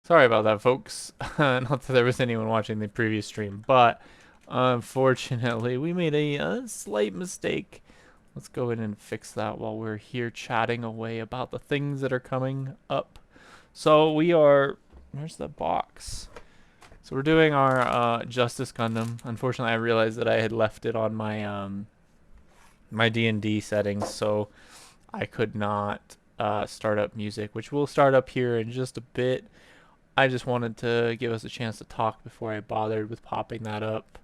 Sorry about that, folks. Not that there was anyone watching the previous stream, but unfortunately, we made a slight mistake. Let's go in and fix that while we're here chatting away about the things that are coming up. So we are. Where's the box? So we're doing our Justice Gundam. Unfortunately, I realized that I had left it on my my D&D settings, so I could not start up music, which we'll start up here in just a bit. I just wanted to give us a chance to talk before I bothered with popping that up.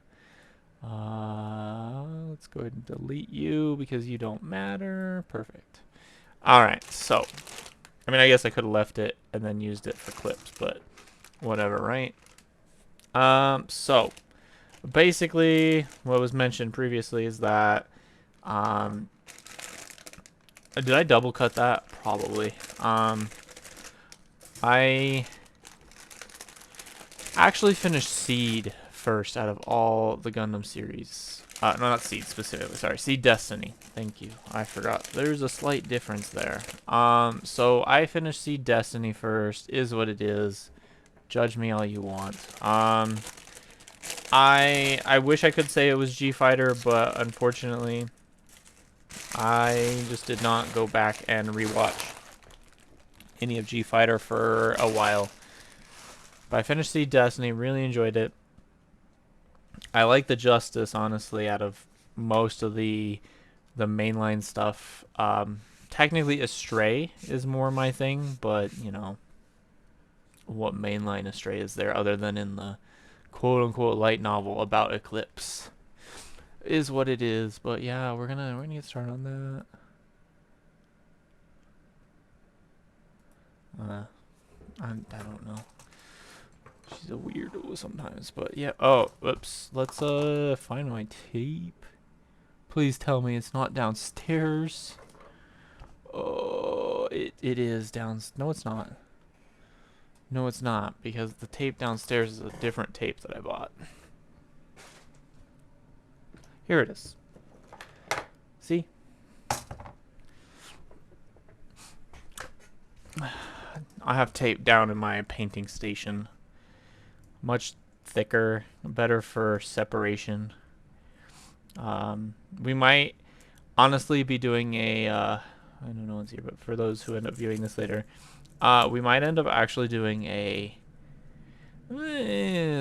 Let's go ahead and delete you because you don't matter. Perfect. Alright, so, I mean, I guess I could have left it and then used it for clips, but whatever, right? So, basically, what was mentioned previously is that, did I double cut that? Probably. I actually finished Seed first out of all the Gundam series. No, not Seed specifically. Sorry, Seed Destiny. Thank you. I forgot. There's a slight difference there. So I finished Seed Destiny first. Is what it is. Judge me all you want. I wish I could say it was G Fighter, but unfortunately, I just did not go back and rewatch any of G Fighter for a while. But I finished Seed Destiny. Really enjoyed it. I like the Justice, honestly, out of most of the mainline stuff. Technically, Astray is more my thing, but you know, what mainline Astray is there other than in the quote-unquote light novel about Eclipse? Is what it is. But yeah, we're gonna get started on that. I don't know. She's a weirdo sometimes, but yeah. Oh, whoops. Let's find my tape. Please tell me it's not downstairs. Oh, it is down. No, it's not. No, it's not, because the tape downstairs is a different tape that I bought. Here it is. See? I have tape down in my painting station. Much thicker, better for separation. We might honestly be doing a, I don't know what's here, but for those who end up viewing this later, we might end up actually doing a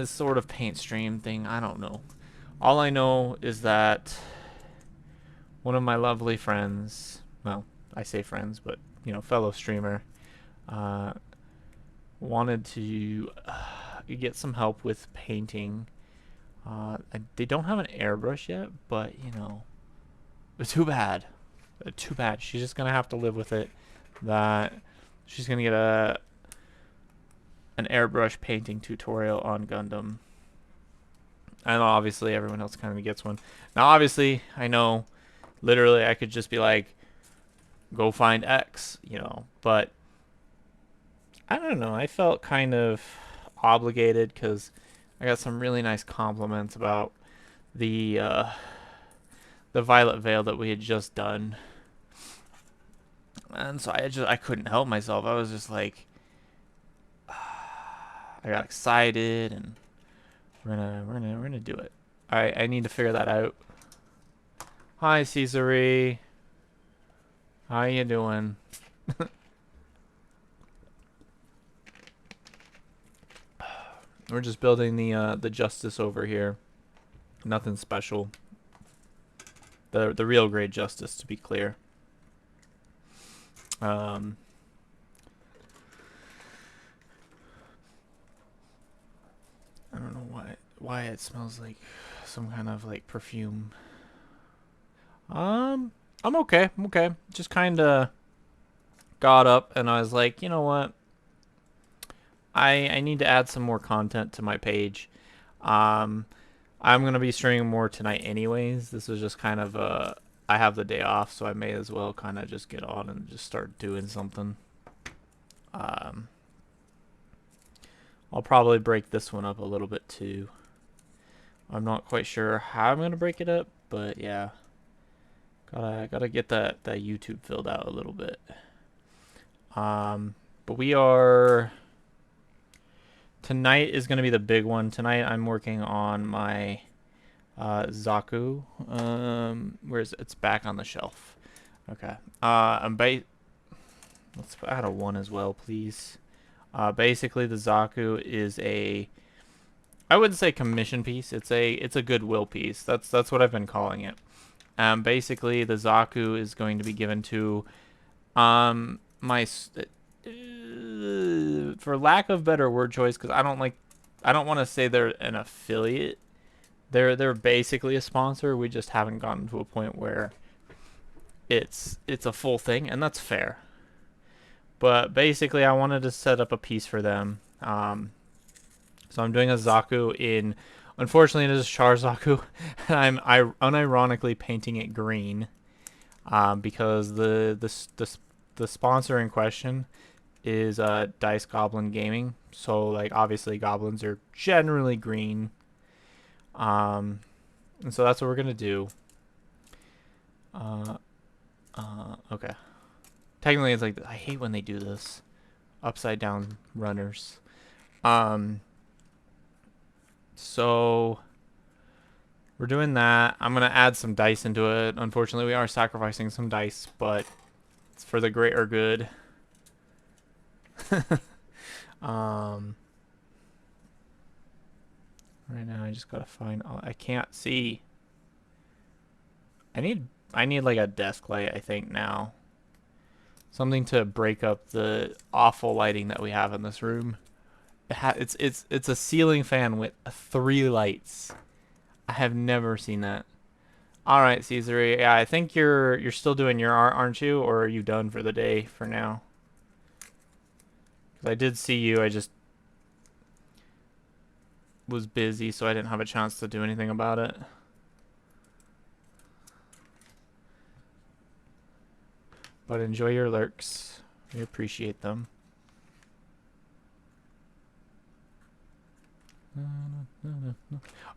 sort of paint stream thing. I don't know. All I know is that one of my lovely friends, well, I say friends, but you know, fellow streamer, uh, wanted to get some help with painting. They don't have an airbrush yet, but you know, too bad. Too bad. She's just gonna have to live with it. That she's gonna get an airbrush painting tutorial on Gundam. And obviously everyone else kind of gets one. Now obviously, I know literally I could just be like, go find X, you know, but I don't know. I felt kind of obligated because I got some really nice compliments about the Violet Veil that we had just done. And so I couldn't help myself. I was just like I got excited and we're gonna do it. I need to figure that out. Hi Caesare. How you doing? We're just building the Justice over here. Nothing special. The real grade Justice, to be clear. I don't know why it smells like some kind of like perfume. I'm okay. I'm okay. Just kind of got up and I was like, you know what? I need to add some more content to my page. I'm gonna be streaming more tonight anyways. This was just kind of I have the day off, so I may as well kind of just get on and just start doing something. I'll probably break this one up a little bit too. I'm not quite sure how I'm gonna break it up, but yeah, gotta get that YouTube filled out a little bit. But we are Tonight is going to be the big one. Tonight I'm working on my Zaku. Where's it's back on the shelf. Okay. Let's add a 1 as well, please. Basically the Zaku is I wouldn't say commission piece. It's a goodwill piece. That's what I've been calling it. Basically the Zaku is going to be given to my for lack of better word choice, because I don't want to say they're an affiliate. They're basically a sponsor. We just haven't gotten to a point where it's a full thing, and that's fair. But basically, I wanted to set up a piece for them. So I'm doing a Zaku in. Unfortunately, it is Char Zaku, and I'm unironically painting it green, because the sponsor in question is Dice Goblin Gaming. So like obviously goblins are generally green. And so that's what we're gonna do. Okay. Technically, it's like I hate when they do this, upside down runners. So we're doing that. I'm gonna add some dice into it. Unfortunately, we are sacrificing some dice, but it's for the greater good. Right now I just gotta find. I can't see. I need like a desk light. I think now. Something to break up the awful lighting that we have in this room. It's a ceiling fan with 3 lights. I have never seen that. All right, Caesar. Yeah, I think you're still doing your art, aren't you? Or are you done for the day for now? Because I did see you. I just was busy, so I didn't have a chance to do anything about it. But enjoy your lurks. We appreciate them.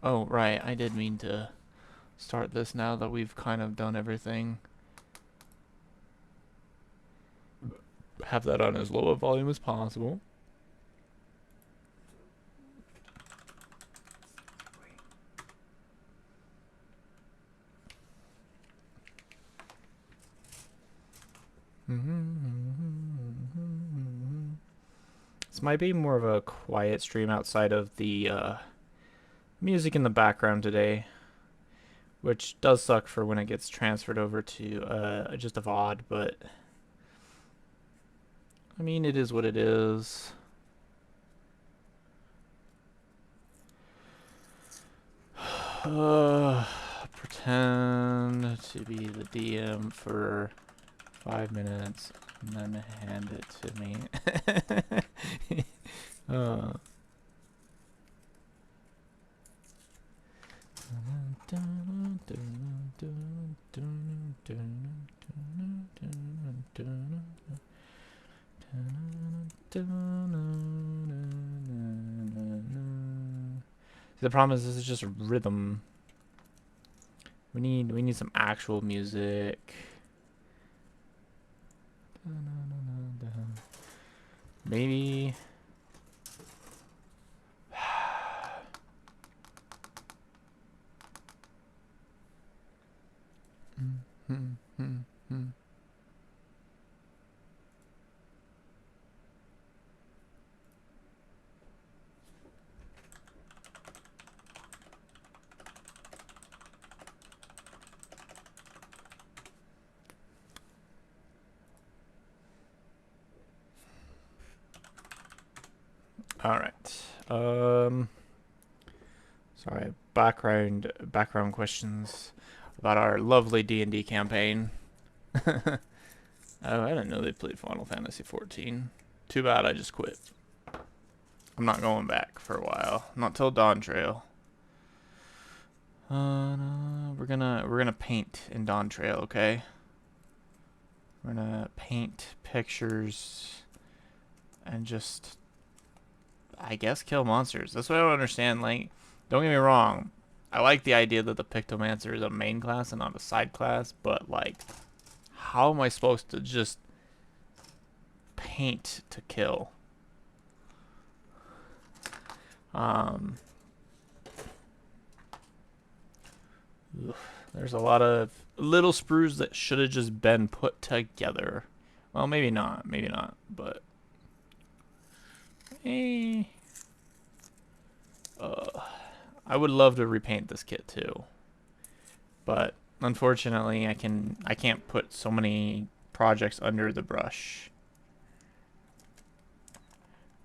Oh, right. I did mean to start this now that we've kind of done everything. Have that on as low a volume as possible. This might be more of a quiet stream outside of the music in the background today, which does suck for when it gets transferred over to just a VOD, but I mean, it is what it is. Pretend to be the DM for 5 minutes and then hand it to me. The problem is this is just rhythm. We need some actual music. Maybe. All right. Sorry. Background questions about our lovely D&D campaign. Oh, I didn't know they played Final Fantasy 14. Too bad I just quit. I'm not going back for a while. Not till Dawntrail. No, we're gonna paint in Dawntrail, okay? We're gonna paint pictures and just, I guess, kill monsters. That's what I don't understand. Like, don't get me wrong. I like the idea that the Pictomancer is a main class and not a side class, but like, how am I supposed to just paint to kill? Um, there's a lot of little sprues that should have just been put together. Well, maybe not, but eh. I would love to repaint this kit too, but unfortunately, I can't put so many projects under the brush.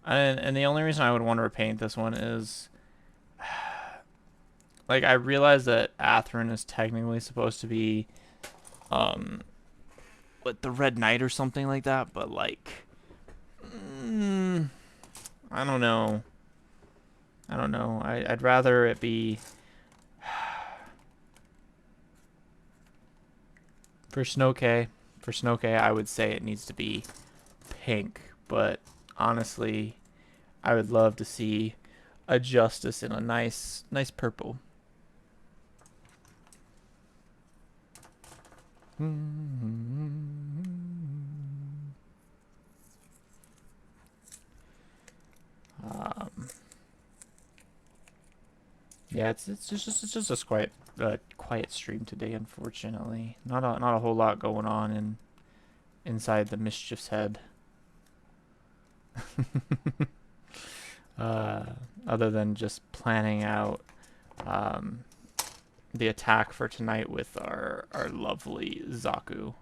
And the only reason I would want to repaint this one is, like, I realize that Atherin is technically supposed to be, what, the Red Knight or something like that, but like, I don't know. I'd rather it be for Snow-K. For Snow-K, I would say it needs to be pink, but honestly, I would love to see a Justice in a nice purple. Yeah, it's just a quiet stream today, unfortunately. Not a whole lot going on inside the Mischief's head. Other than just planning out the attack for tonight with our lovely Zaku.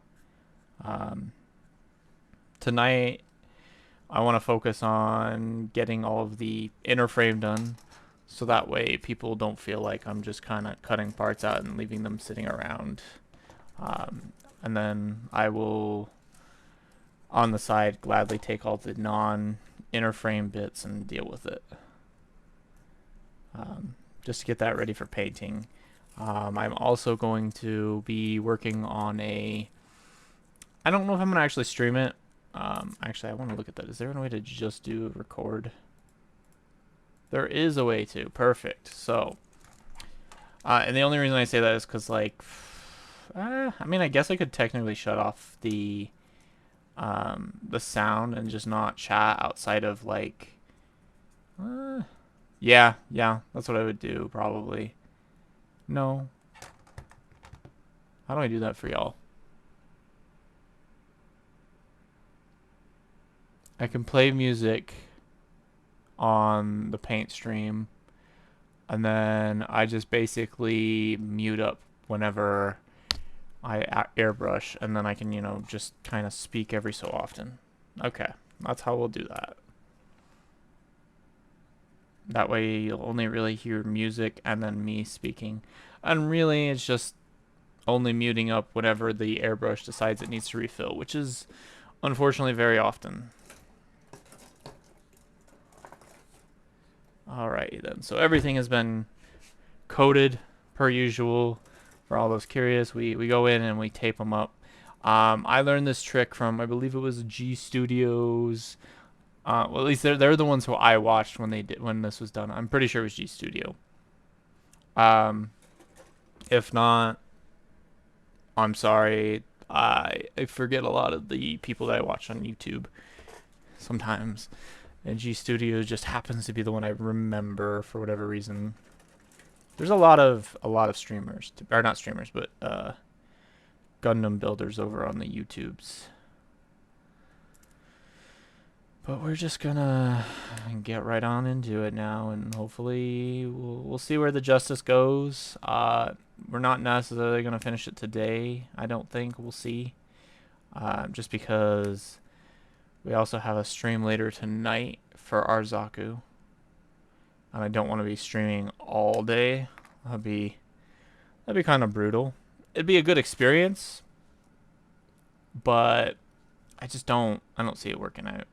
Tonight, I want to focus on getting all of the inner frame done, so that way people don't feel like I'm just kind of cutting parts out and leaving them sitting around. And then I will, on the side, gladly take all the non-inner frame bits and deal with it. Just to get that ready for painting. I'm also going to be working on a... I don't know if I'm going to actually stream it. Actually, I want to look at that. Is there a way to just do a record? There is a way to. Perfect. So, and the only reason I say that is because, like, I mean, I guess I could technically shut off the sound and just not chat outside of, like, yeah, that's what I would do, probably. No. How do I do that for y'all? I can play music on the paint stream, and then I just basically mute up whenever I airbrush, and then I can, you know, just kind of speak every so often. Okay, that's how we'll do that. That way you'll only really hear music and then me speaking. And really it's just only muting up whenever the airbrush decides it needs to refill, which is unfortunately very often. Alrighty then, so everything has been coated per usual. For all those curious, we go in and we tape them up. I learned this trick from, I believe it was G Studios. Well, at least they're the ones who I watched when this was done. I'm pretty sure it was G Studio. If not, I'm sorry. I forget a lot of the people that I watch on YouTube sometimes, and G Studio just happens to be the one I remember for whatever reason. There's a lot of streamers, or not streamers, but Gundam builders over on the YouTubes. But we're just gonna get right on into it now, and hopefully we'll see where the Justice goes. We're not necessarily gonna finish it today, I don't think. We'll see. Just because we also have a stream later tonight for our Zaku. And I don't want to be streaming all day. That'd be kind of brutal. It'd be a good experience, but I don't see it working out.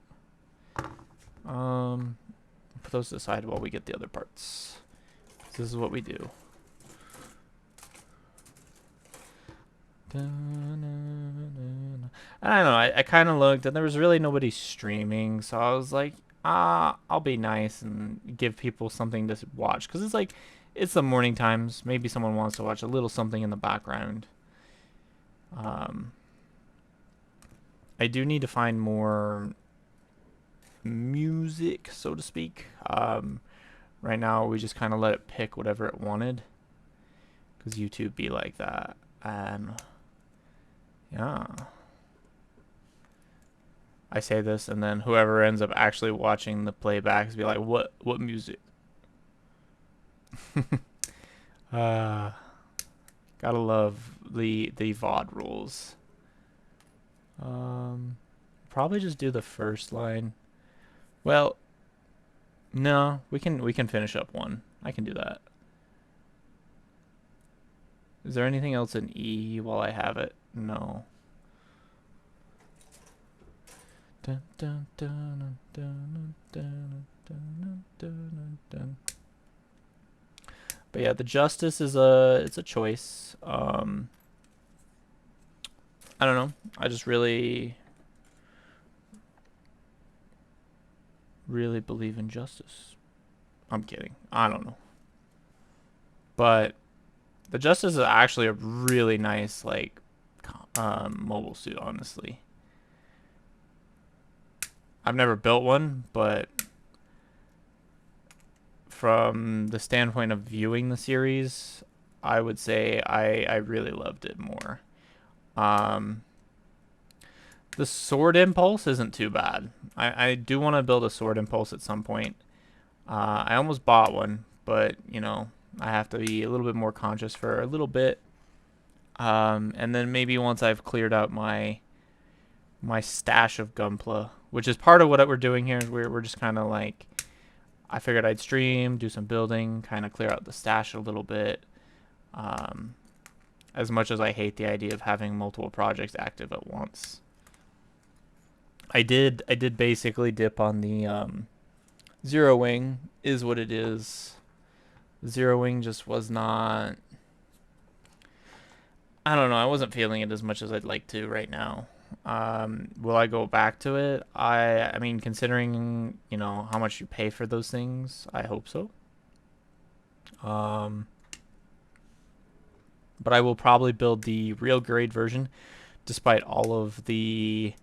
Put those to the side while we get the other parts. This is what we do. And I don't know, I kind of looked and there was really nobody streaming, so I was like, I'll be nice and give people something to watch, because it's the morning times. Maybe someone wants to watch a little something in the background. I do need to find more music, so to speak. Right now, we just kind of let it pick whatever it wanted. Because YouTube be like that. And yeah. I say this, and then whoever ends up actually watching the playbacks be like, what music? uh, gotta love the VOD rules. Probably just do the first line. Well, no, we can finish up one. I can do that. Is there anything else in E while I have it? No. Dun, dun, dun, dun, dun, dun, dun, dun. But yeah, the justice is it's a choice. I don't know. I just really believe in justice. I'm kidding. I don't know. But the justice is actually a really nice like mobile suit, honestly. I've never built one, but from the standpoint of viewing the series, I would say I really loved it more. The sword impulse isn't too bad. I do want to build a sword impulse at some point. I almost bought one, but you know, I have to be a little bit more conscious for a little bit. And then maybe once I've cleared out my stash of Gunpla, which is part of what we're doing here. We're just kind of like, I figured I'd stream, do some building, kind of clear out the stash a little bit. As much as I hate the idea of having multiple projects active at once. I did basically dip on the Zero Wing is what it is. Zero Wing just was not, I don't know, I wasn't feeling it as much as I'd like to right now. Will I go back to it? I mean, considering, you know, how much you pay for those things, I hope so. But I will probably build the real grade version, despite all of the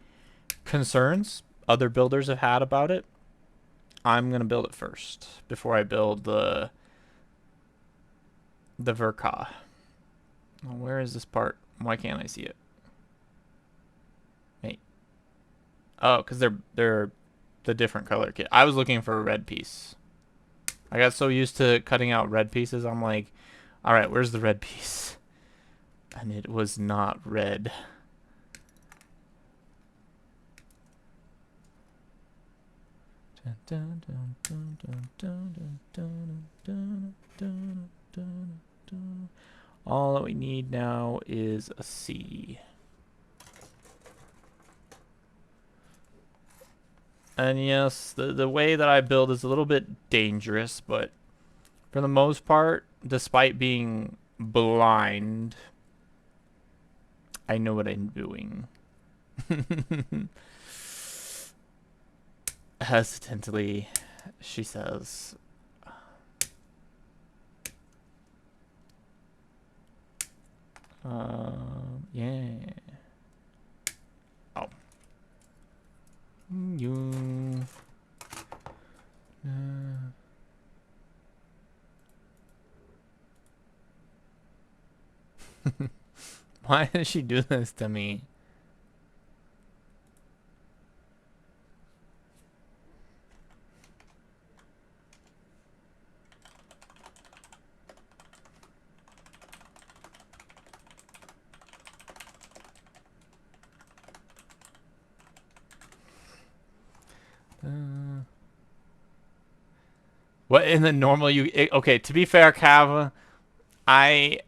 concerns other builders have had about it. I'm gonna build it first before I build the Verka. Oh, where is this part? Why can't I see it? Wait. Oh, because they're the different color kit. I was looking for a red piece. I got so used to cutting out red pieces. I'm like, all right, where's the red piece? And it was not red. All that we need now is a C. And yes, the way that I build is a little bit dangerous, but for the most part, despite being blind, I know what I'm doing. Hesitantly, she says. Yeah. Oh. You. Why does she do this to me? What in the normal you? Okay, to be fair, Kava, I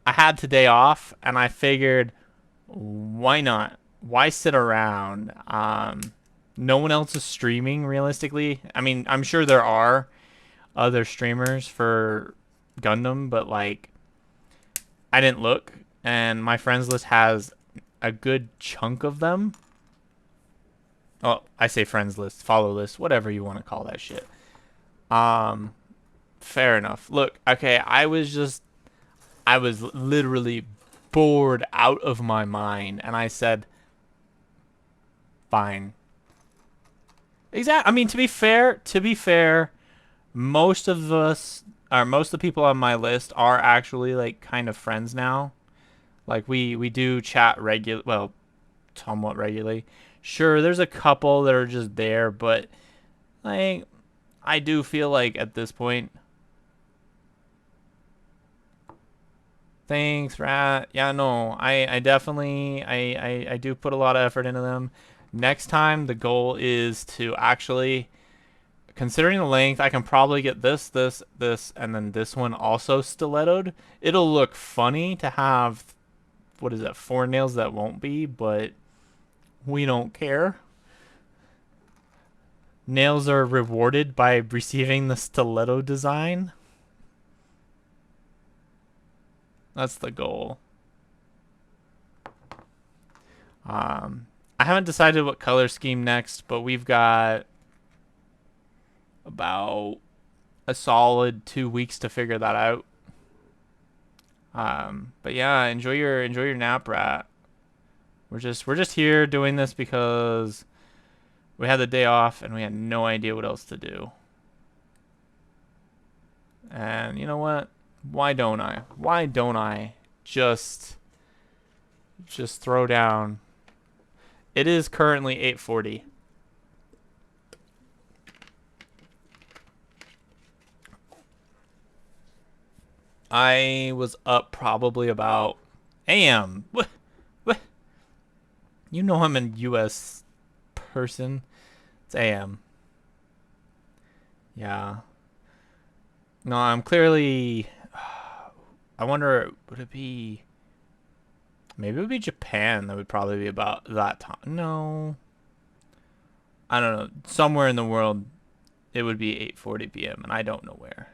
had today off, and I figured, why not? Why sit around? No one else is streaming realistically. I mean, I'm sure there are other streamers for Gundam, but like, I didn't look, and my friends list has a good chunk of them. Oh, I say friends list, follow list, whatever you want to call that shit. Fair enough. Look, okay, I was literally bored out of my mind, and I said, fine. Exactly. I mean, to be fair, most of us, or most of the people on my list are actually like kind of friends now. Like we do chat regular, well, somewhat regularly. Sure, there's a couple that are just there, but like I do feel like at this point. Thanks, Rat. Yeah, no, I definitely I do put a lot of effort into them. Next time the goal is to actually, considering the length, I can probably get this, and then this one also stilettoed. It'll look funny to have, what is that, four nails that won't be, but we don't care. Nails are rewarded by receiving the stiletto design. That's the goal. I haven't decided what color scheme next, but we've got about a solid 2 weeks to figure that out. But yeah, enjoy your nap, Rat. We're just here doing this because we had the day off and we had no idea what else to do. And you know what? Why don't I? Why don't I just throw down? It is currently 8:40. I was up probably about AM. What? What? You know I'm a U.S. person. It's AM. Yeah. No, I'm clearly. I wonder, would it be? Maybe it would be Japan. That would probably be about that time. No. I don't know. Somewhere in the world, it would be 8:40 p.m. and I don't know where.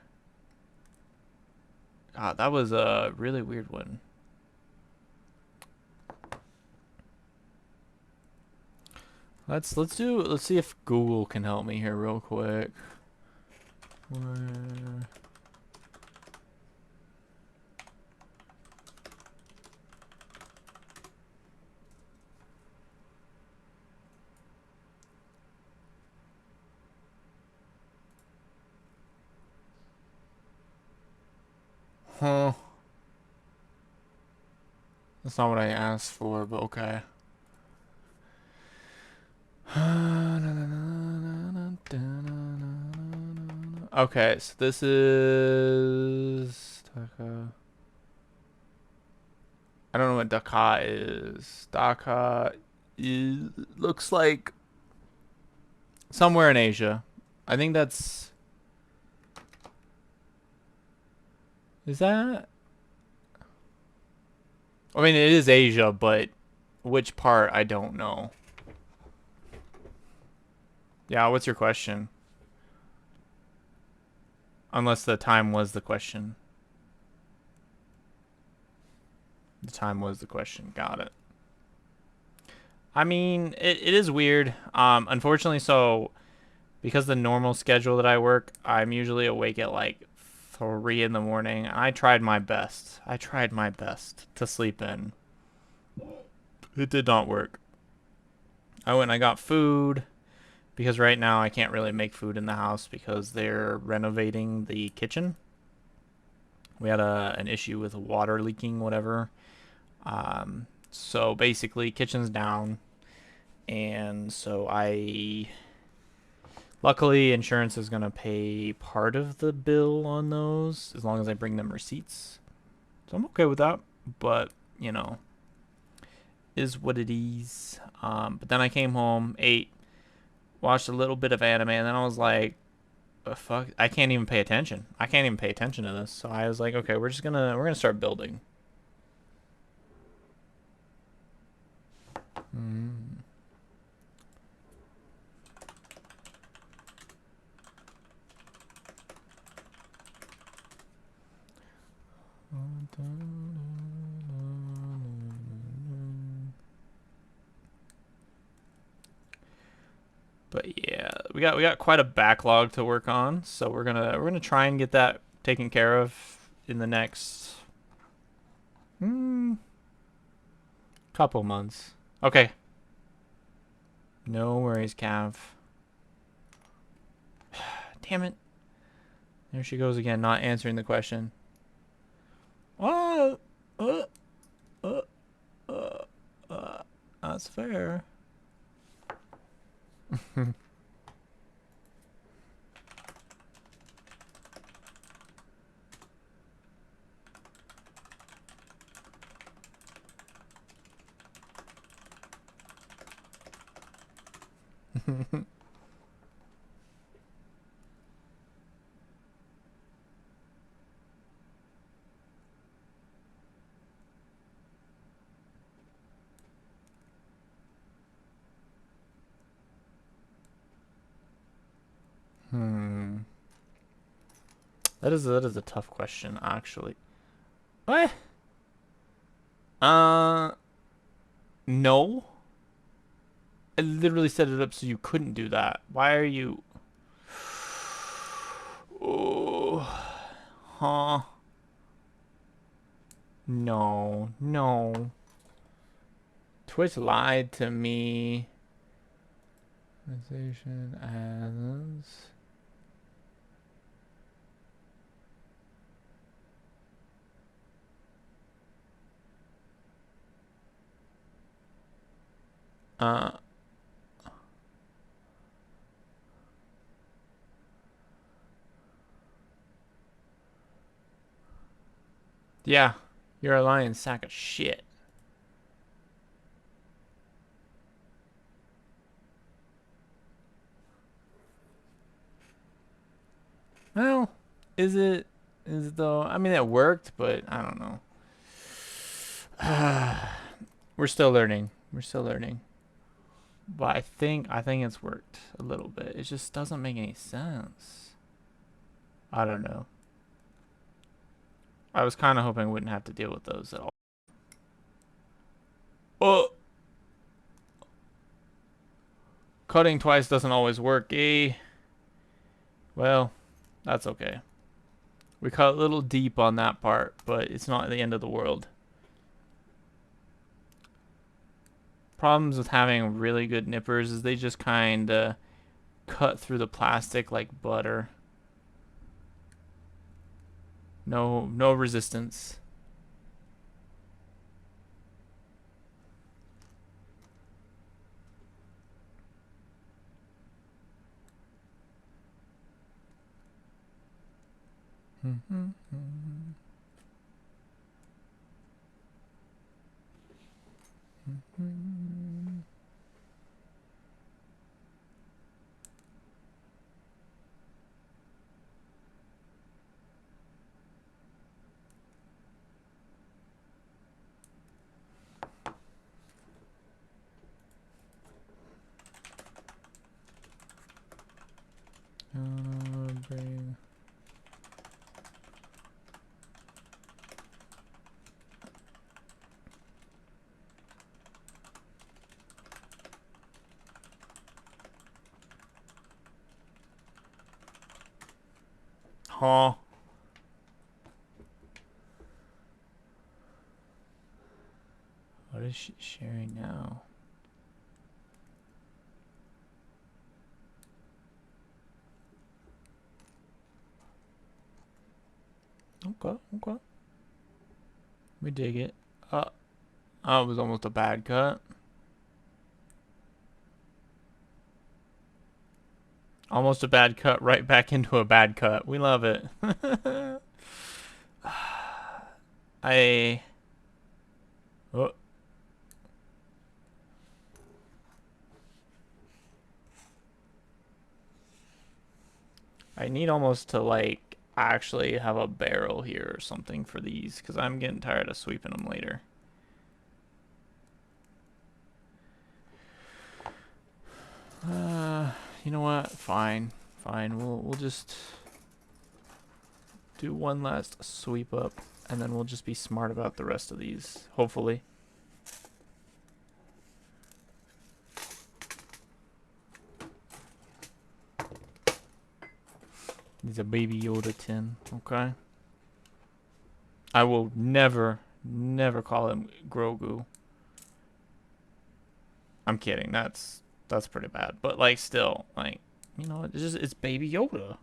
God, that was a really weird one. Let's see if Google can help me here real quick. Where? Huh. That's not what I asked for, but okay. Okay, so this is Dhaka. I don't know what Dhaka is. Dhaka is, looks like somewhere in Asia. I think that's, is that? I mean, it is Asia, but which part I don't know. Yeah, what's your question? Unless the time was the question. The time was the question. Got it. I mean, it is weird. Unfortunately, so because the normal schedule that I work, I'm usually awake at like 3 in the morning. I tried my best. I tried my best to sleep in. It did not work. I went and I got food because right now I can't really make food in the house because they're renovating the kitchen. We had an issue with water leaking, whatever. So basically, kitchen's down, and so luckily, insurance is gonna pay part of the bill on those as long as I bring them receipts. So I'm okay with that, but you know, is what it is. But then I came home, ate, watched a little bit of anime, and then I was like, the fuck, I can't even pay attention. I can't even pay attention to this. So I was like, okay, we're gonna start building. Mm. But yeah, we got quite a backlog to work on, so we're gonna try and get that taken care of in the next couple months. Okay. No worries, Cav. Damn it. There she goes again, not answering the question. Oh, uh, uh, that's fair. Hmm. That is a tough question, actually. What? Uh, no. I literally set it up so you couldn't do that. Why are you? Oh, huh? No, no. Twitch lied to me. Organization as. Uh, yeah, you're a lying sack of shit. Well, is it? Is it though? I mean, it worked, but I don't know. We're still learning. We're still learning. But I think it's worked a little bit. It just doesn't make any sense. I don't know. I was kind of hoping I wouldn't have to deal with those at all. Oh, cutting twice doesn't always work, eh? Well, that's okay. We cut a little deep on that part, but it's not the end of the world. Problems with having really good nippers is they just kind of cut through the plastic like butter. No resistance. Bring. Huh? What is she sharing now? Okay, okay. We dig it. Oh, it was almost a bad cut. Almost a bad cut, right back into a bad cut. We love it. I. Oh. I need almost to like actually have a barrel here or something for these because I'm getting tired of sweeping them later. You know what? Fine, fine. We'll just do one last sweep up, and then we'll just be smart about the rest of these. Hopefully. He's a Baby Yoda tin. Okay. I will never, never call him Grogu. I'm kidding. That's pretty bad. But like, still, like, you know, it's Baby Yoda.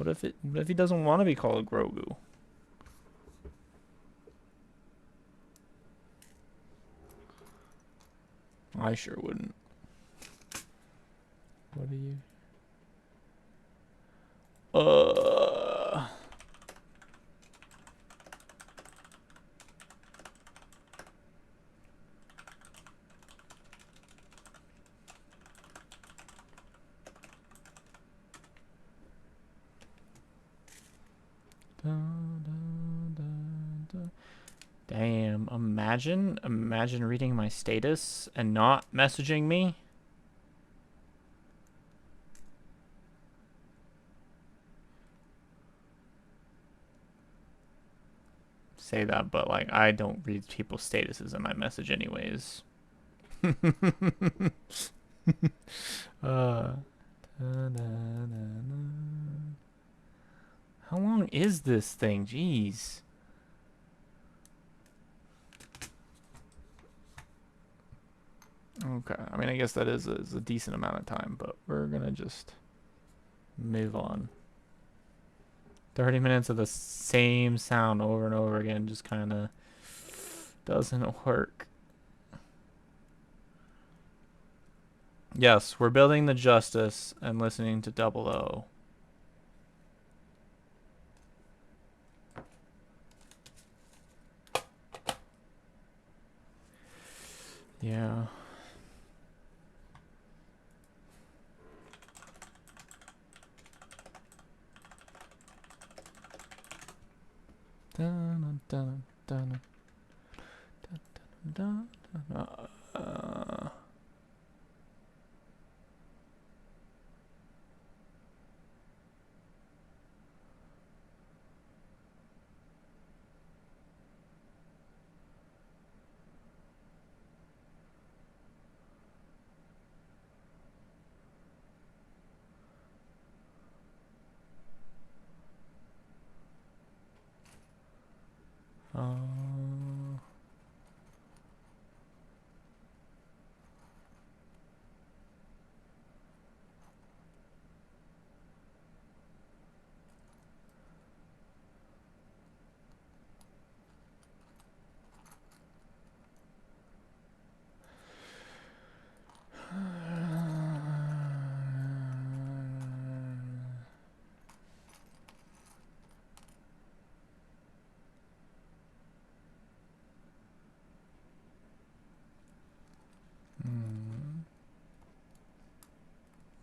What if he doesn't want to be called Grogu? I sure wouldn't. What are you? Damn, imagine reading my status and not messaging me. Say that, but like I don't read people's statuses in my message anyways. uh, how long is this thing? Jeez. Okay, I mean, I guess that is a decent amount of time, but we're gonna just move on. 30 minutes of the same sound over and over again just kind of doesn't work. Yes, we're building the Justice and listening to Double O. Yeah. Dun, dun, dun, dun, dun, dun,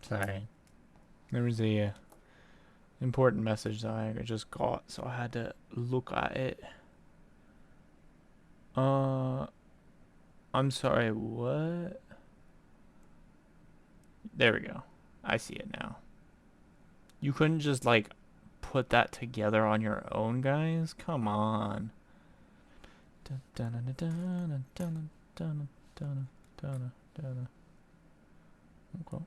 Sorry. There was a important message that I just got, so I had to look at it. I'm sorry, what? There we go. I see it now. You couldn't just, like, put that together on your own, guys? Come on. Okay.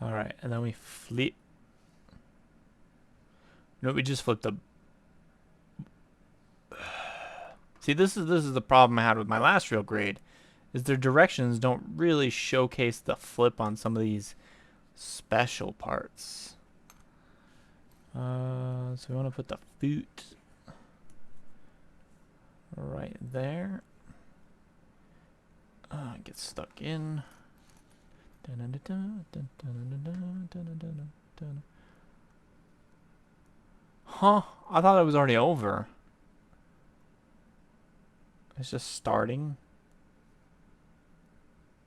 Alright, and then we flip. No, we just flipped the... See, this is the problem I had with my last real grade, is their directions don't really showcase the flip on some of these special parts. So we want to put the foot right there. Get stuck in. Huh? I thought it was already over. It's just starting.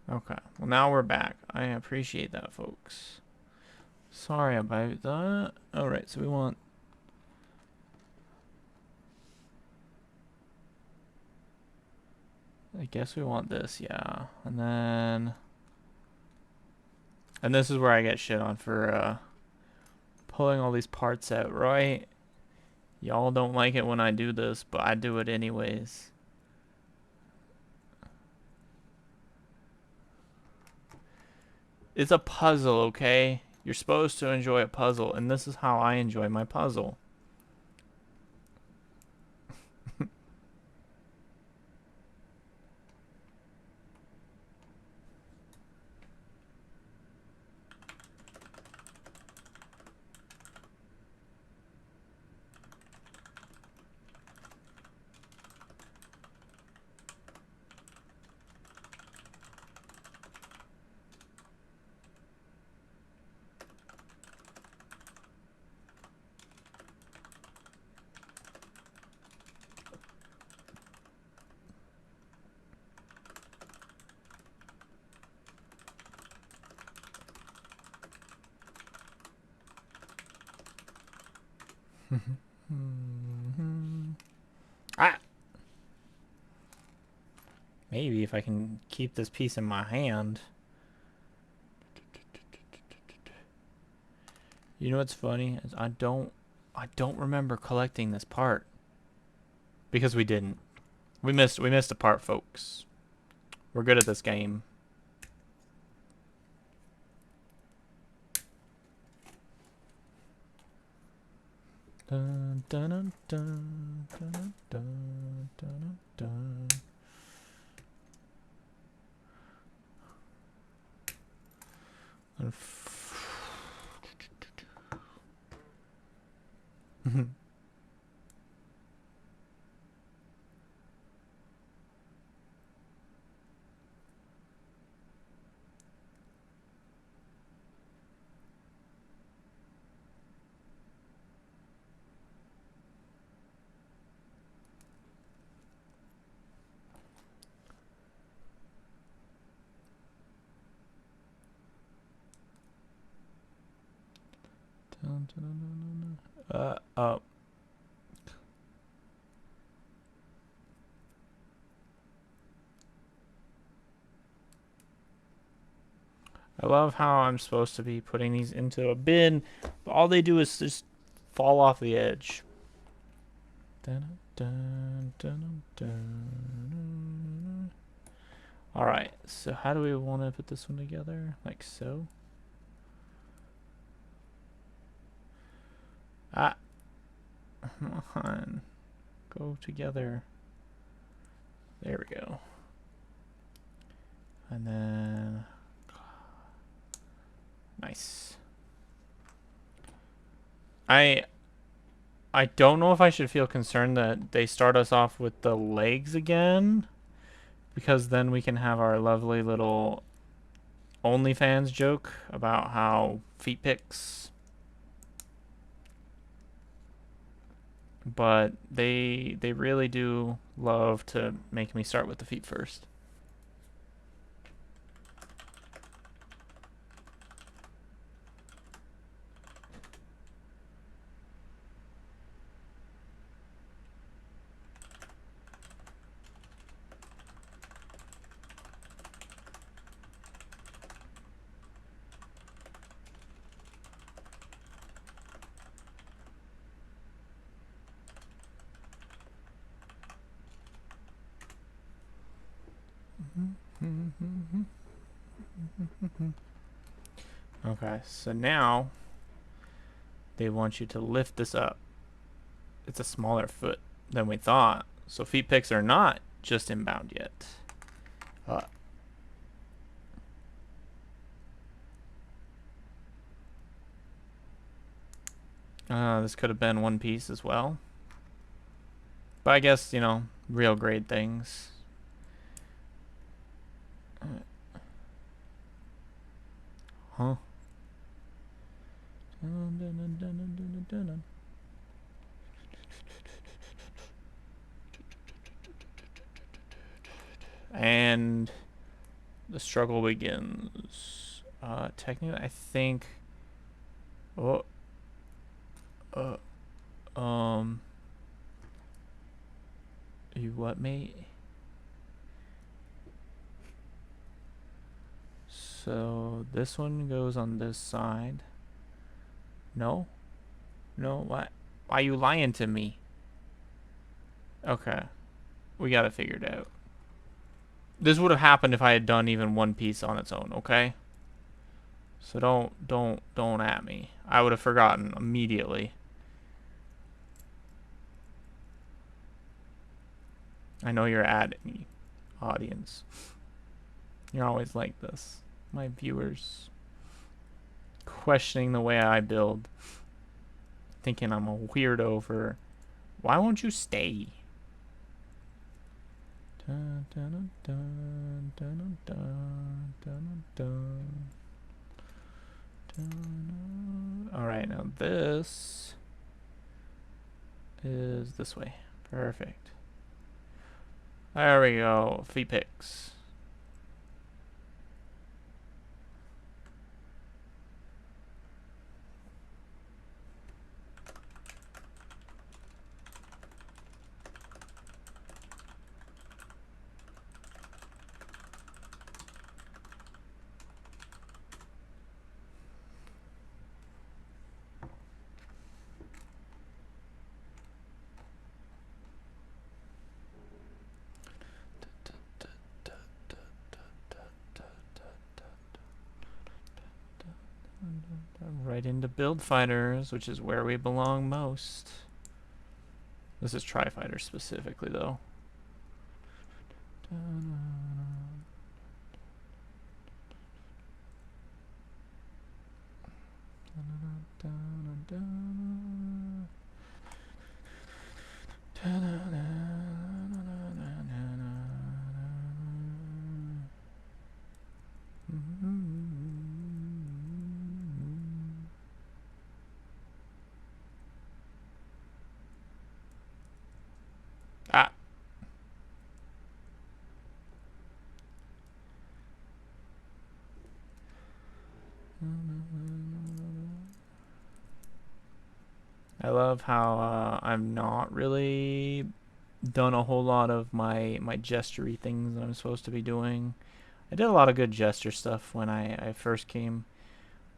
Okay. Well, now we're back. I appreciate that, folks. Sorry about that. Alright, so we want... I guess we want this, yeah. And then... And this is where I get shit on for pulling all these parts out, right? Y'all don't like it when I do this, but I do it anyways. It's a puzzle, okay? You're supposed to enjoy a puzzle, and this is how I enjoy my puzzle. Ah! Maybe if I can keep this piece in my hand. You know what's funny? Is I don't remember collecting this part. Because we didn't. We missed a part, folks. We're good at this game. Dun, dun, dun, dun, dun, dun, dun, dun. Oh. I love how I'm supposed to be putting these into a bin, but all they do is just fall off the edge. Dun, dun, dun, dun. Alright, so how do we want to put this one together? Like so? Ah! Come on. Go together. There we go. And then... Nice. I don't know if I should feel concerned that they start us off with the legs again, because then we can have our lovely little OnlyFans joke about how feet pics. But they really do love to make me start with the feet first. Okay, so now they want you to lift this up. It's a smaller foot than we thought. So feet pics are not just inbound yet. This could have been one piece as well. But I guess, you know, real grade things. Huh? And the struggle begins. Technically, I think... Oh. You what, mate? So this one goes on this side. No? No? Why are you lying to me? Okay. We got it figured out. This would have happened if I had done even one piece on its own, okay? So don't at me. I would have forgotten immediately. I know you're at me, audience. You're always like this. My viewers questioning the way I build, thinking I'm a weirdo for why won't you stay? Dun, dun, dun, dun, dun, dun, dun, dun. All right, now this is this way. Perfect. There we go. Feet picks. Right into build fighters, which is where we belong most. This is Tri-Fighter specifically, though. Ah. I love how I've not really done a whole lot of my gestury things that I'm supposed to be doing. I did a lot of good gesture stuff when I first came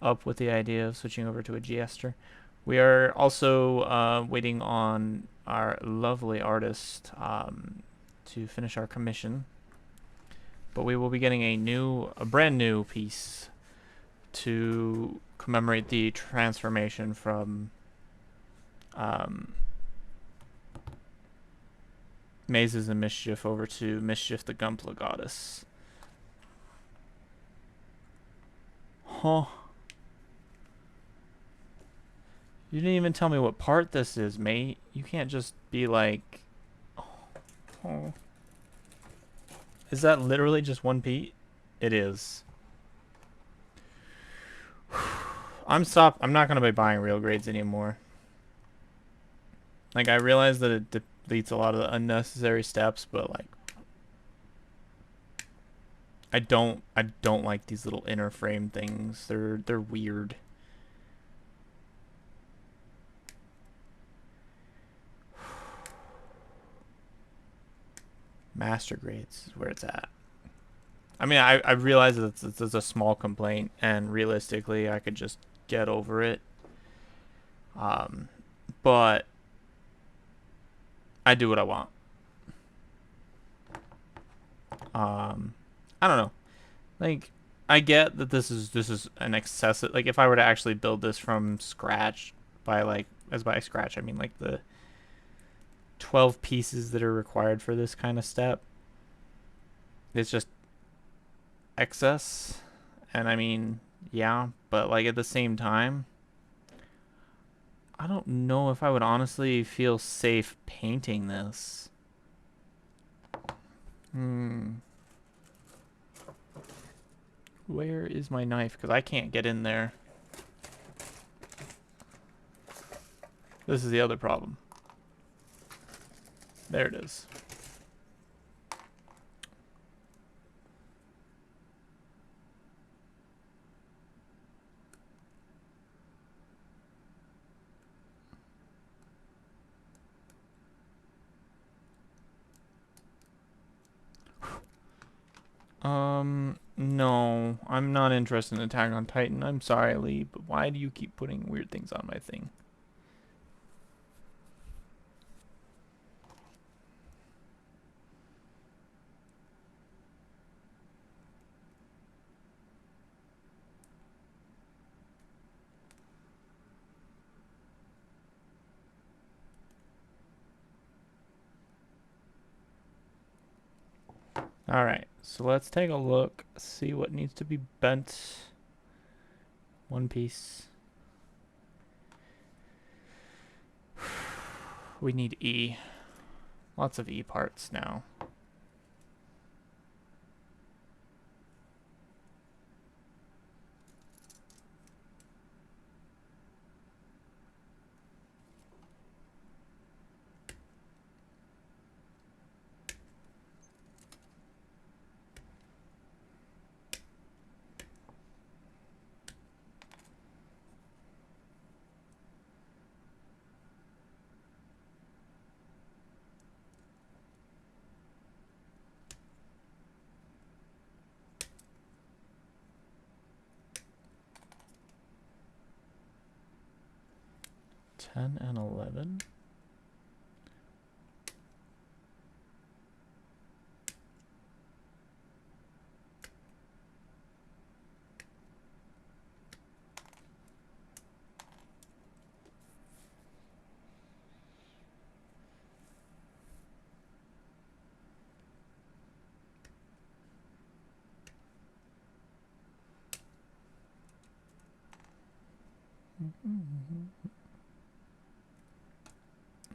up with the idea of switching over to a gesture. We are also waiting on our lovely artist to finish our commission, but we will be getting a brand new piece to commemorate the transformation from Mazes and Mischief over to Mischief the Gunpla Goddess. Huh. You didn't even tell me what part this is, mate. You can't just be like... Oh. Is that literally just one piece? It is. I'm not going to be buying real grades anymore. Like, I realize that it deletes a lot of the unnecessary steps, but like... I don't like these little inner frame things. They're weird. Master grades is where it's at. I mean, I realize that it's a small complaint, and realistically, I could just get over it. But I do what I want. I don't know. Like, I get that this is an excessive. Like, if I were to actually build this from scratch, by scratch, I mean like the 12 pieces that are required for this kind of step. It's just excess. And I mean, yeah, but like at the same time, I don't know if I would honestly feel safe painting this. Where is my knife? Because I can't get in there. This is the other problem. There it is. No, I'm not interested in Attack on Titan. I'm sorry, Lee, but why do you keep putting weird things on my thing? Alright, so let's take a look, see what needs to be bent. One piece. We need E. Lots of E parts now. Ten and 11.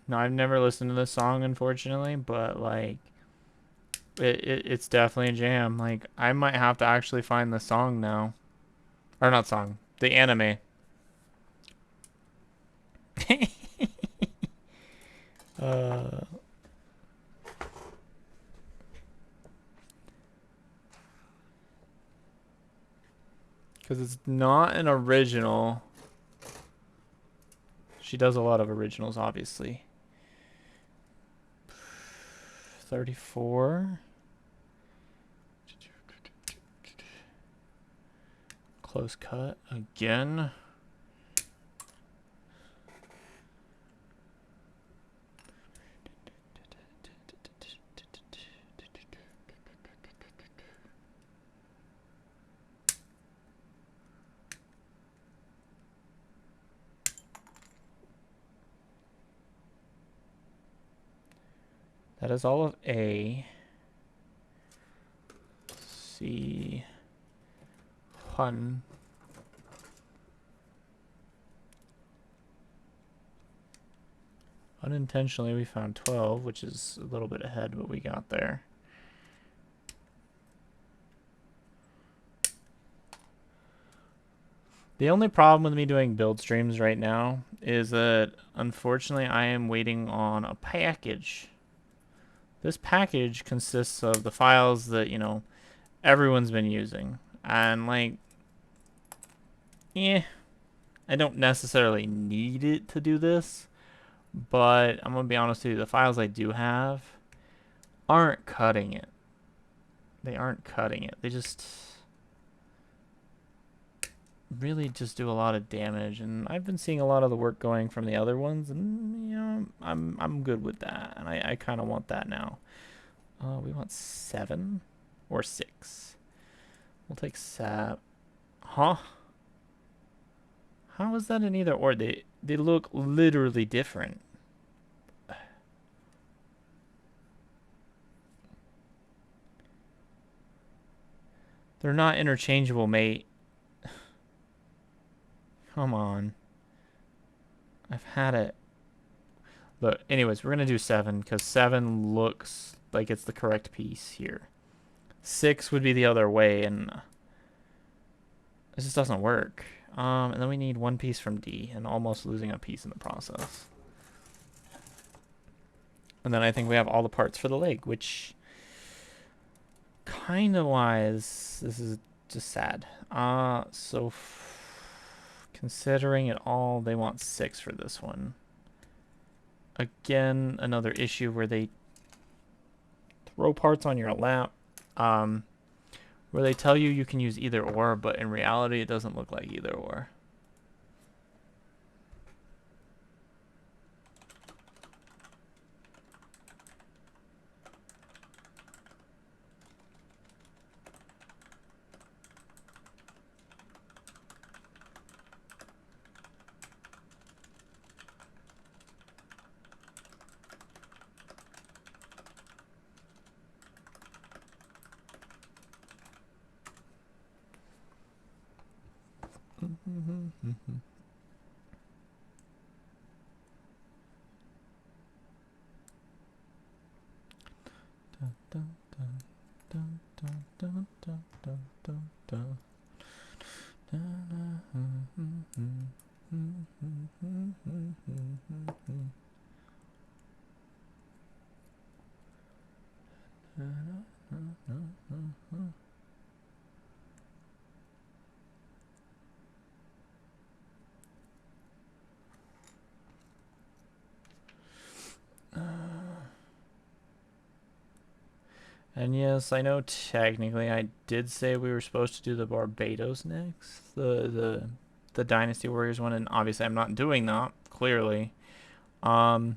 No, I've never listened to this song, unfortunately, but like, it's definitely a jam. Like, I might have to actually find the song now, or not song, the anime. uh, because it's not an original. She does a lot of originals, obviously. 34. Close cut again. That is all of A. C. 1. Unintentionally, we found 12, which is a little bit ahead of what we got there. The only problem with me doing build streams right now is that, unfortunately, I am waiting on a package. This package consists of the files that, you know, everyone's been using. And, like, I don't necessarily need it to do this. But I'm going to be honest with you, the files I do have aren't cutting it. They aren't cutting it. They just really just do a lot of damage, and I've been seeing a lot of the work going from the other ones, and you know, I'm good with that, and I kind of want that now. We want 7 or 6. We'll take 7. Huh? How is that in either or? They look literally different. They're not interchangeable, mate. Come on. I've had it. Look, anyways, we're going to do 7 because 7 looks like it's the correct piece here. 6 would be the other way, and this just doesn't work. And then we need 1 piece from D, and almost losing a piece in the process. And then I think we have all the parts for the leg, which kind of wise, this is just sad. So considering it all, they want 6 for this one. Again, another issue where they throw parts on your lap. where they tell you can use either or, but in reality it doesn't look like either or. And yes, I know technically I did say we were supposed to do the Barbados next, the Dynasty Warriors one, and obviously I'm not doing that, clearly. That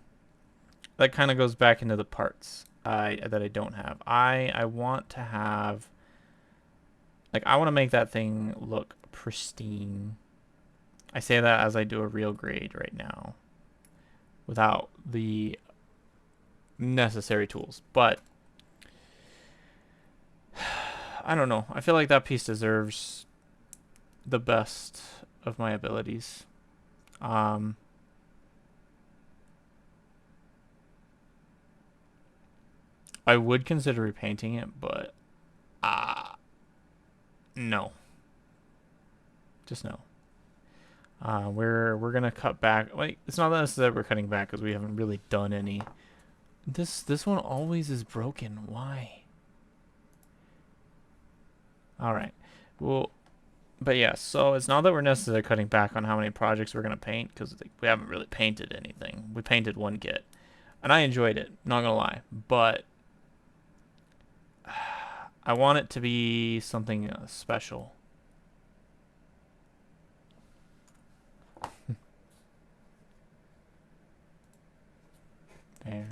kind of goes back into the parts that I don't have. I want to have, like, I want to make that thing look pristine. I say that as I do a real grade right now without the necessary tools, but I don't know. I feel like that piece deserves the best of my abilities. I would consider repainting it, but no. Just no. We're gonna cut back. Like, it's not necessarily we're cutting back because we haven't really done any. This one always is broken. Why? All right. Well, but yeah. So it's not that we're necessarily cutting back on how many projects we're gonna paint because we haven't really painted anything. We painted one kit, and I enjoyed it. Not gonna lie, but I want it to be something special. There.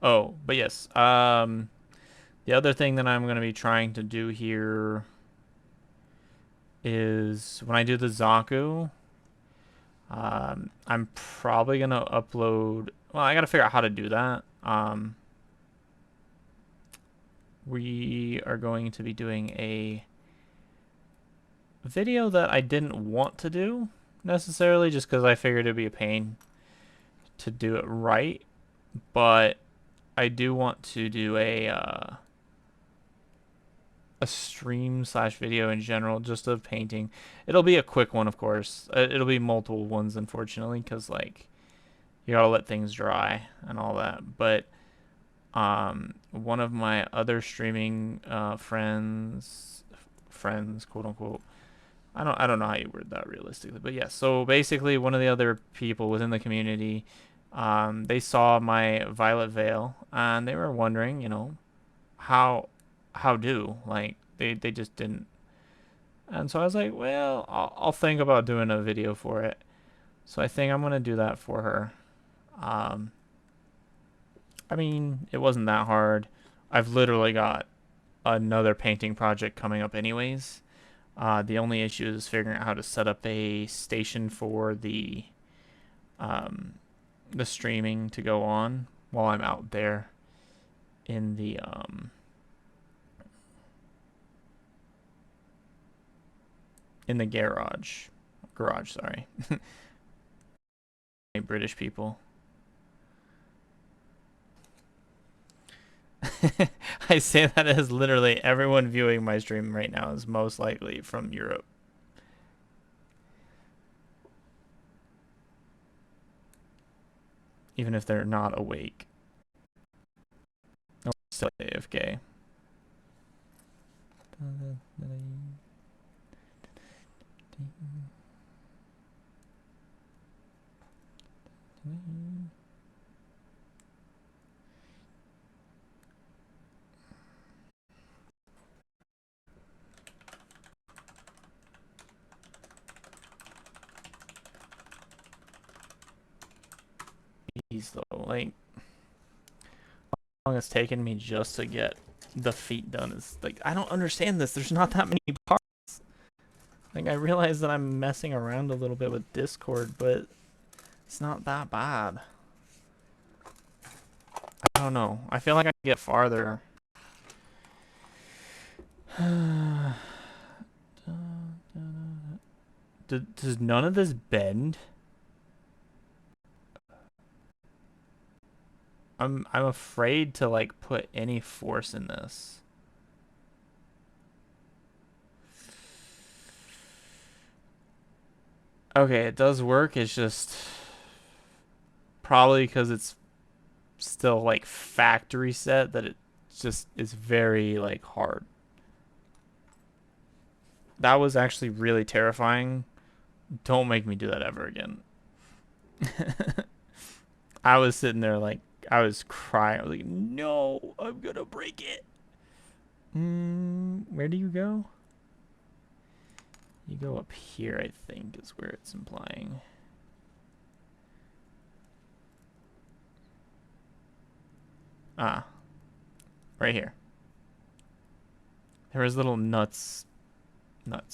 Oh, but yes. The other thing that I'm going to be trying to do here is when I do the Zaku, I'm probably going to upload. Well, I got to figure out how to do that. We are going to be doing a video that I didn't want to do necessarily just because I figured it'd be a pain to do it right. But I do want to do a stream slash video in general, just of painting. It'll be a quick one, of course. It'll be multiple ones, unfortunately, because like you gotta let things dry and all that. But one of my other streaming friends, quote unquote. I don't know how you word that realistically, but yeah. So basically, one of the other people within the community, they saw my Violet Veil and they were wondering, you know, how do like they just didn't. And so I was like, well, I'll think about doing a video for it. So I think I'm gonna do that for her. I mean, it wasn't that hard. I've literally got another painting project coming up anyways. The only issue is figuring out how to set up a station for the streaming to go on while I'm out there in the garage, sorry. British people. I say that as literally everyone viewing my stream right now is most likely from Europe. Even if they're not awake. No, still AFK. Jeez, though, like, how long it's taken me just to get the feet done is like, I don't understand this. There's not that many parts. Like, I realize that I'm messing around a little bit with Discord, but it's not that bad. I don't know. I feel like I can get farther. Does none of this bend? I'm afraid to like put any force in this. Okay, it does work. It's just probably because it's still like factory set that it just is very like hard. That was actually really terrifying. Don't make me do that ever again. I was sitting there like I was crying. I was like, no, I'm gonna break it. Where do you go? You go up here, I think, is where it's implying. Ah, right here. There was little nuts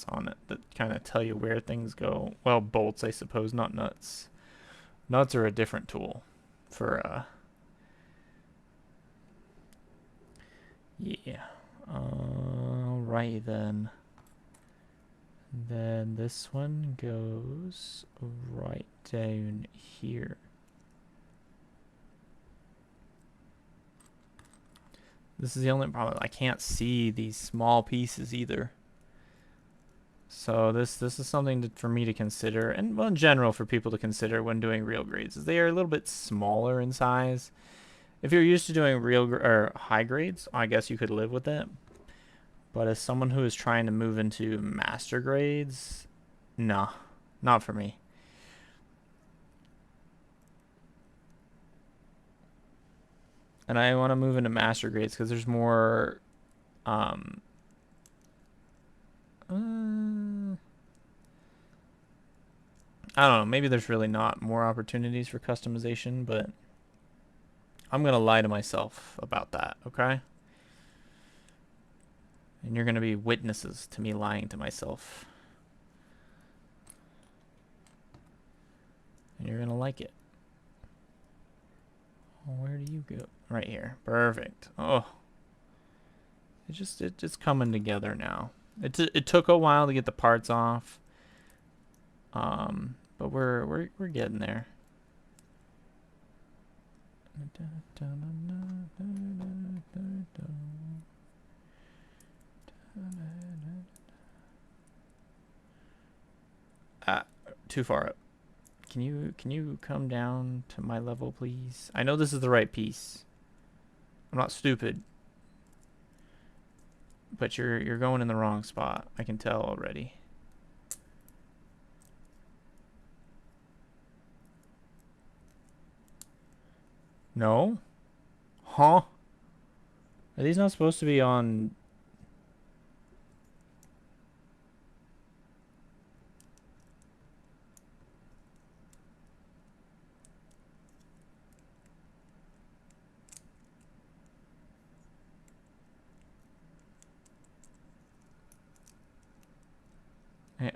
on it that kind of tell you where things go. Well, bolts, I suppose, not nuts. Nuts are a different tool for yeah. Alright then. Then this one goes right down here. This is the only problem. I can't see these small pieces either. So this is something for me to consider, and well, in general for people to consider when doing real grades. Is they are a little bit smaller in size. If you're used to doing real or high grades, I guess you could live with it. But as someone who is trying to move into master grades, no, not for me. And I want to move into master grades because there's more I don't know, maybe there's really not more opportunities for customization, but I'm going to lie to myself about that, okay? And you're going to be witnesses to me lying to myself. And you're going to like it. Where do you go? Right here. Perfect. Oh. It's just coming together now. It took a while to get the parts off. But we're getting there. Too far up. Can you come down to my level, please? I know this is the right piece. I'm not stupid. But you're going in the wrong spot. I can tell already. No? Huh? Are these not supposed to be on...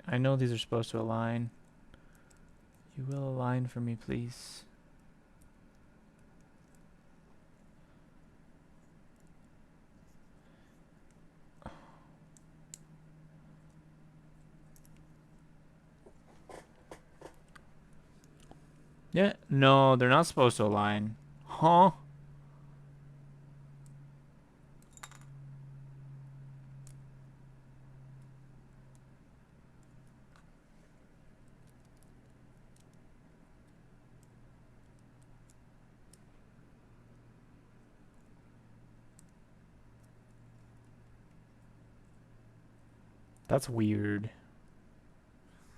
I know these are supposed to align. You will align for me, please. Yeah, no, they're not supposed to align. Huh? That's weird.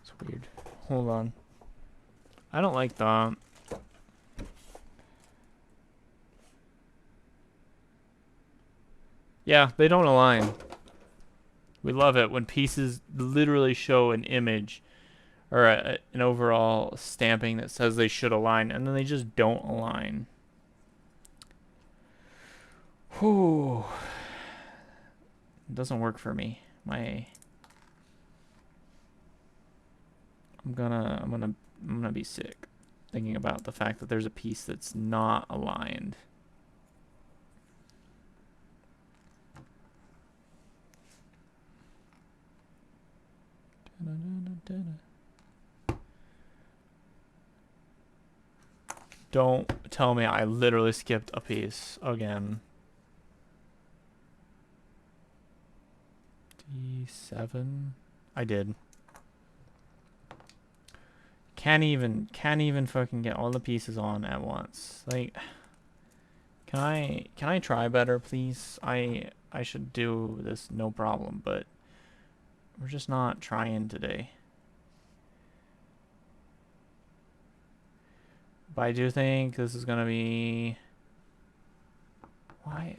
It's weird. Hold on. I don't like that. Yeah, they don't align. We love it when pieces literally show an image or an overall stamping that says they should align, and then they just don't align. Whew. It doesn't work for me. I'm gonna be sick thinking about the fact that there's a piece that's not aligned. Don't tell me I literally skipped a piece again. D7. I did. Can't even fucking get all the pieces on at once. Like, can I try better, please? I should do this no problem, but we're just not trying today. But I do think this is gonna be... Why?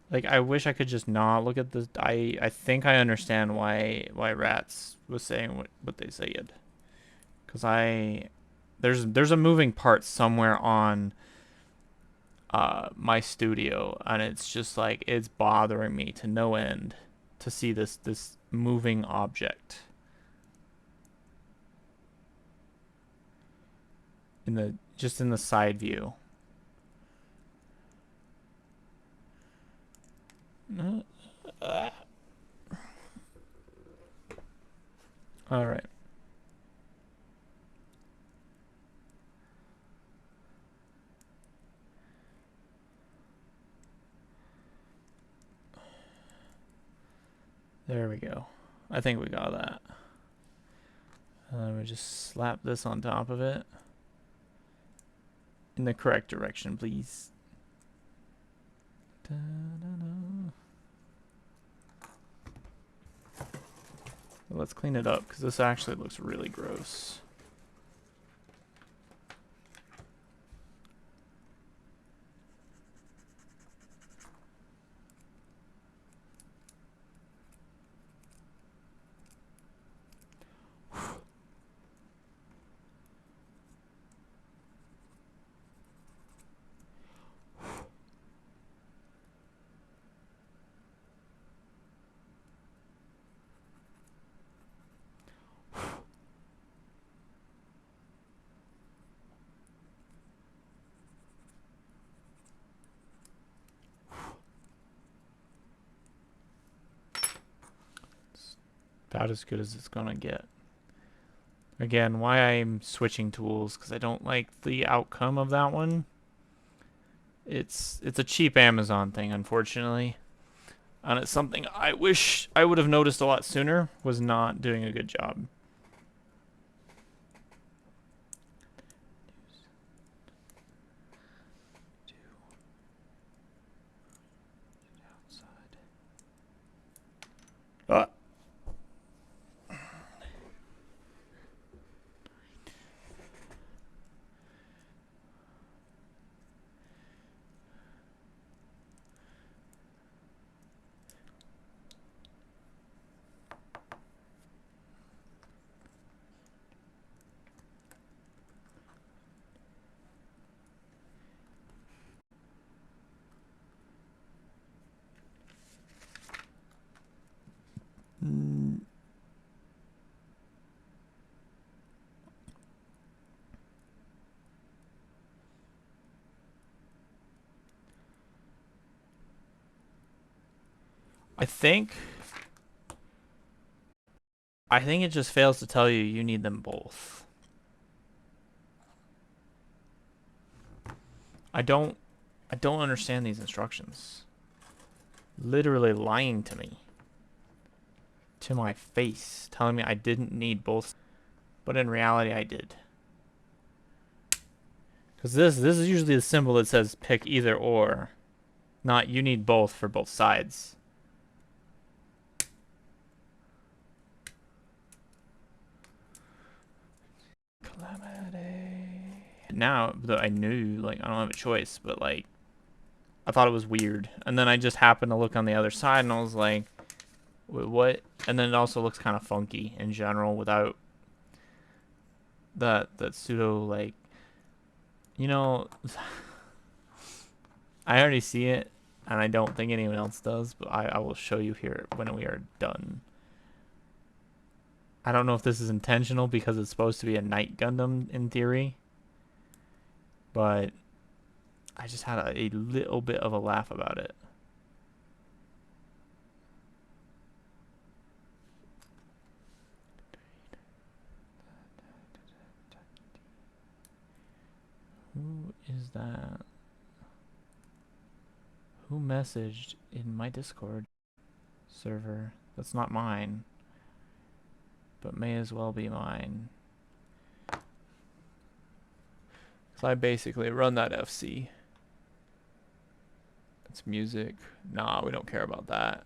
Like, I wish I could just not look at this. I think I understand why Rats was saying what they said. Because there's a moving part somewhere on my studio, and it's just like, it's bothering me to no end to see this moving object in the side view. All right. There we go. I think we got that. And then we just slap this on top of it. In the correct direction, please. Da-da-da. Let's clean it up, because this actually looks really gross. About as good as it's gonna get. Again, why I'm switching tools, because I don't like the outcome of that one. It's a cheap Amazon thing, unfortunately. And it's something I wish I would have noticed a lot sooner, was not doing a good job. Ah. I think it just fails to tell you you need them both. I don't understand these instructions. Literally lying to me. To my face, telling me I didn't need both, but in reality I did. Because this is usually the symbol that says pick either or, not you need both for both sides. now that I knew, like, I don't have a choice, but, like, I thought it was weird. And then I just happened to look on the other side, and I was like, wait, what? And then it also looks kind of funky in general without that pseudo, like, you know, I already see it, and I don't think anyone else does, but I will show you here when we are done. I don't know if this is intentional because it's supposed to be a Night Gundam in theory, but I just had a little bit of a laugh about it. Who is that? Who messaged in my Discord server? That's not mine, but may as well be mine. So I basically run that FC. It's music. Nah, we don't care about that.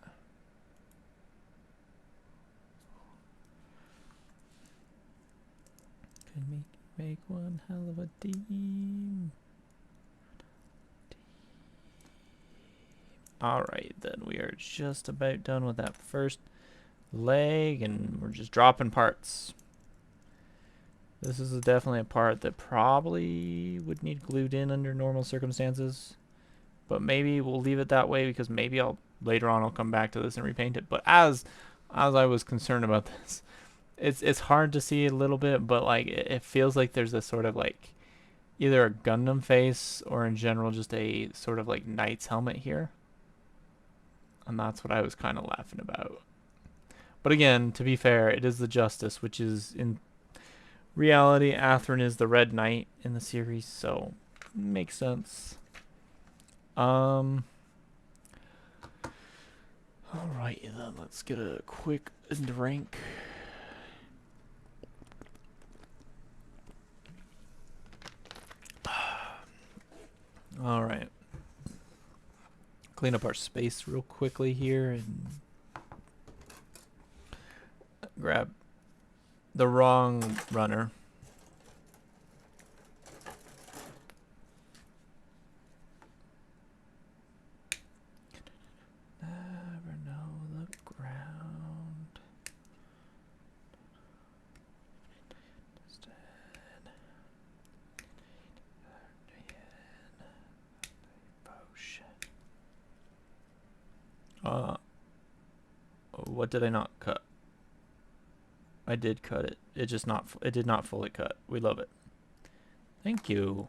Could make one hell of a team. Alright, then we are just about done with that first leg, and we're just dropping parts. This is definitely a part that probably would need glued in under normal circumstances, but maybe we'll leave it that way because maybe later on I'll come back to this and repaint it. But as I was concerned about this, it's hard to see a little bit, but like it feels like there's a sort of like either a Gundam face or in general just a sort of like knight's helmet here. And that's what I was kind of laughing about. But again, to be fair, it is the Justice, which is in reality, Athrun is the Red Knight in the series, so makes sense. Alright then, let's get a quick drink. Alright. Clean up our space real quickly here and grab the wrong runner. Never know the ground. What did I not cut? I did cut it. It did not fully cut. We love it. Thank you.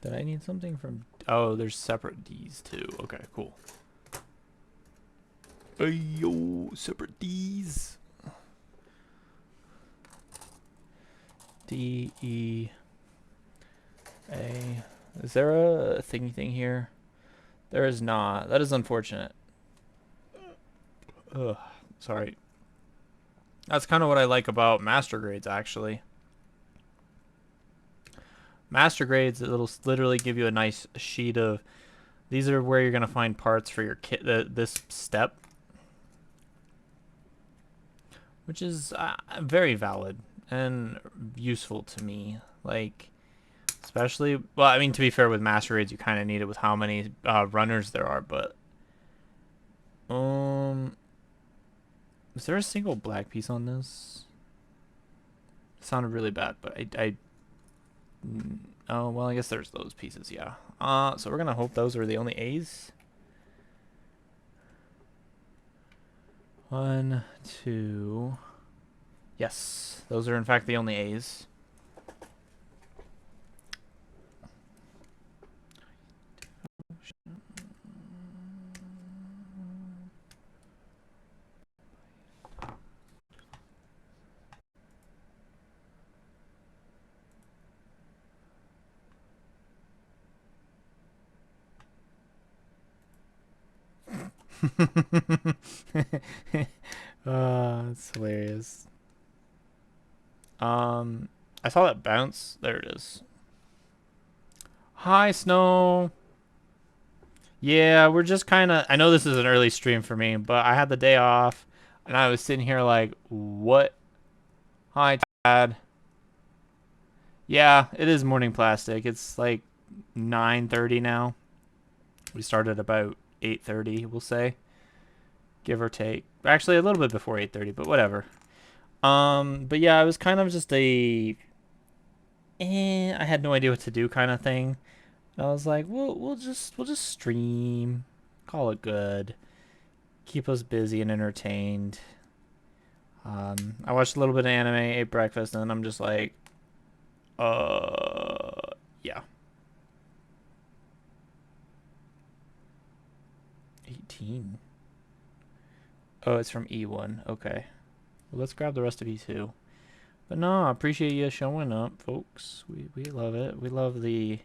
Did I need something from... Oh, there's separate D's too. Okay, cool. Ayo, separate D's. D, E, A. Is there a thingy thing here? There is not. That is unfortunate. Ugh, sorry. That's kind of what I like about master grades, actually. Master grades, it'll literally give you a nice sheet of... These are where you're going to find parts for your kit, this step. Which is very valid and useful to me. Like, especially... Well, I mean, to be fair, with master grades, you kind of need it with how many runners there are, but... Is there a single black piece on this? It sounded really bad, but oh, well, I guess there's those pieces, yeah. So we're gonna hope those are the only A's. 1, 2... Yes, those are in fact the only A's. That's hilarious. I saw that bounce. There it is. Hi, Snow. Yeah, we're just kind of. I know this is an early stream for me, but I had the day off, and I was sitting here like, what? Hi, Dad. Yeah, it is morning plastic. It's like 9:30 now. We started about 8:30, we'll say, give or take. Actually, a little bit before 8:30, but whatever. But yeah, it was kind of just a, I had no idea what to do kind of thing. And I was like, we'll just stream, call it good, keep us busy and entertained. I watched a little bit of anime, ate breakfast, and then I'm just like, yeah. 18. Oh, it's from E1. Okay. Well, let's grab the rest of E2. But no, I appreciate you showing up, folks. We love it. We love the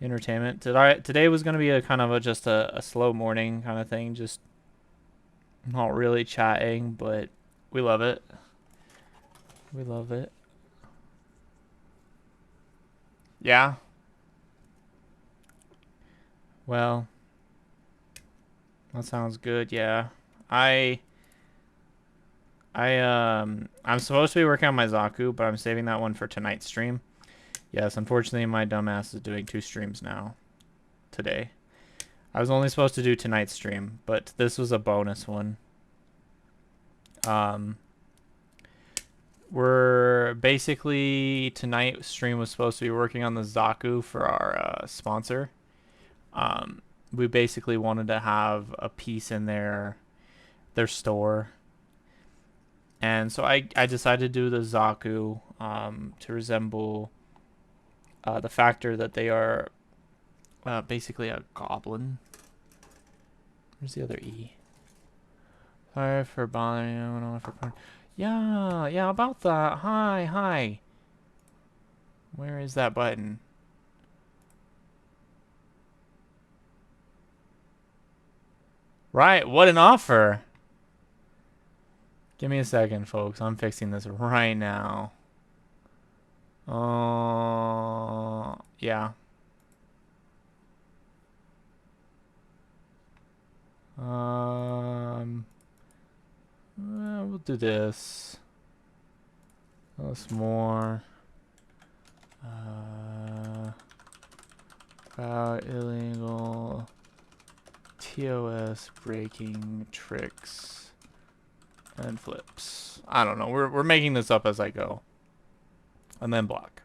entertainment. Today was going to be a kind of just a slow morning kind of thing. Just not really chatting, but we love it. We love it. Yeah. Well, that sounds good. Yeah. I I'm supposed to be working on my Zaku, but I'm saving that one for tonight's stream. Yes, unfortunately my dumbass is doing 2 streams now today. I was only supposed to do tonight's stream, but this was a bonus one. We're basically tonight's stream was supposed to be working on the Zaku for our sponsor. We basically wanted to have a piece in their store. And so I decided to do the Zaku to resemble the factor that they are basically a goblin. Where's the other E? Sorry for bothering you. Yeah, about that. Hi. Where is that button? Right, what an offer. Give me a second, folks. I'm fixing this right now. Yeah. We'll do this. Plus more. About illegal TOS breaking tricks and flips. I don't know. We're making this up as I go. And then block.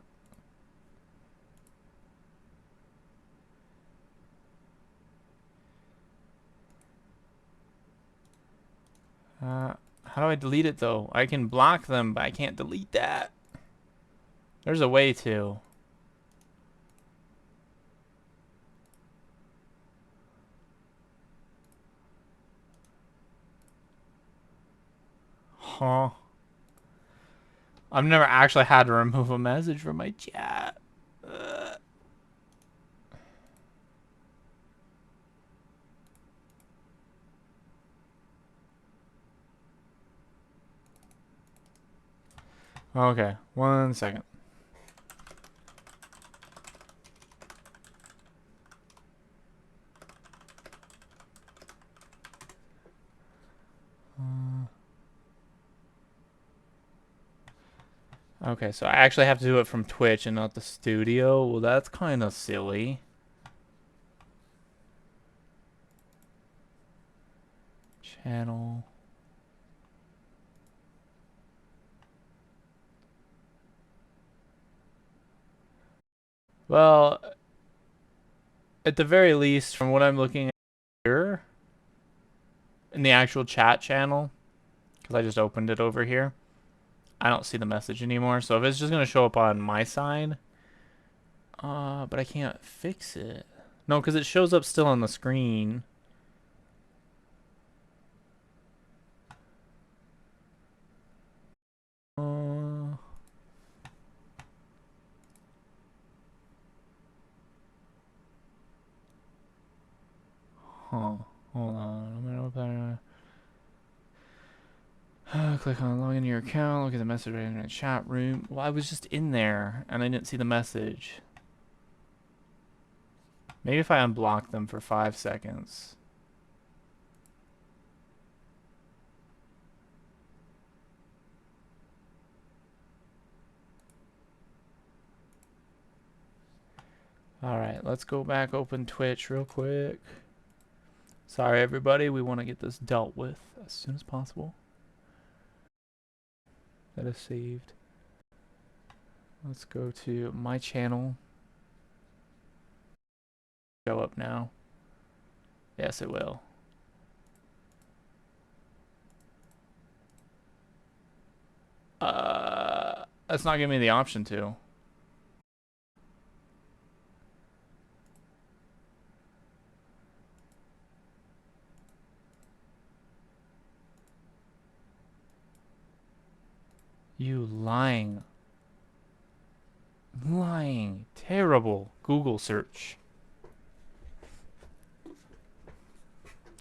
How do I delete it though? I can block them, but I can't delete that. There's a way to. Huh. I've never actually had to remove a message from my chat. Okay, 1 second. Okay, so I actually have to do it from Twitch and not the studio. Well, that's kind of silly. Channel. Well, at the very least, from what I'm looking at here, in the actual chat channel, because I just opened it over here, I don't see the message anymore. So if it's just going to show up on my side, but I can't fix it. No, because it shows up still on the screen. Huh. Hold on. Click on log into your account. Look at the message right in the chat room. Well, I was just in there and I didn't see the message. Maybe if I unblock them for 5 seconds. Alright, let's go back open Twitch real quick. Sorry everybody, we want to get this dealt with as soon as possible. That is saved. Let's go to my channel. Go up now. Yes, it will. That's not giving me the option to. You lying. Lying. Terrible Google search.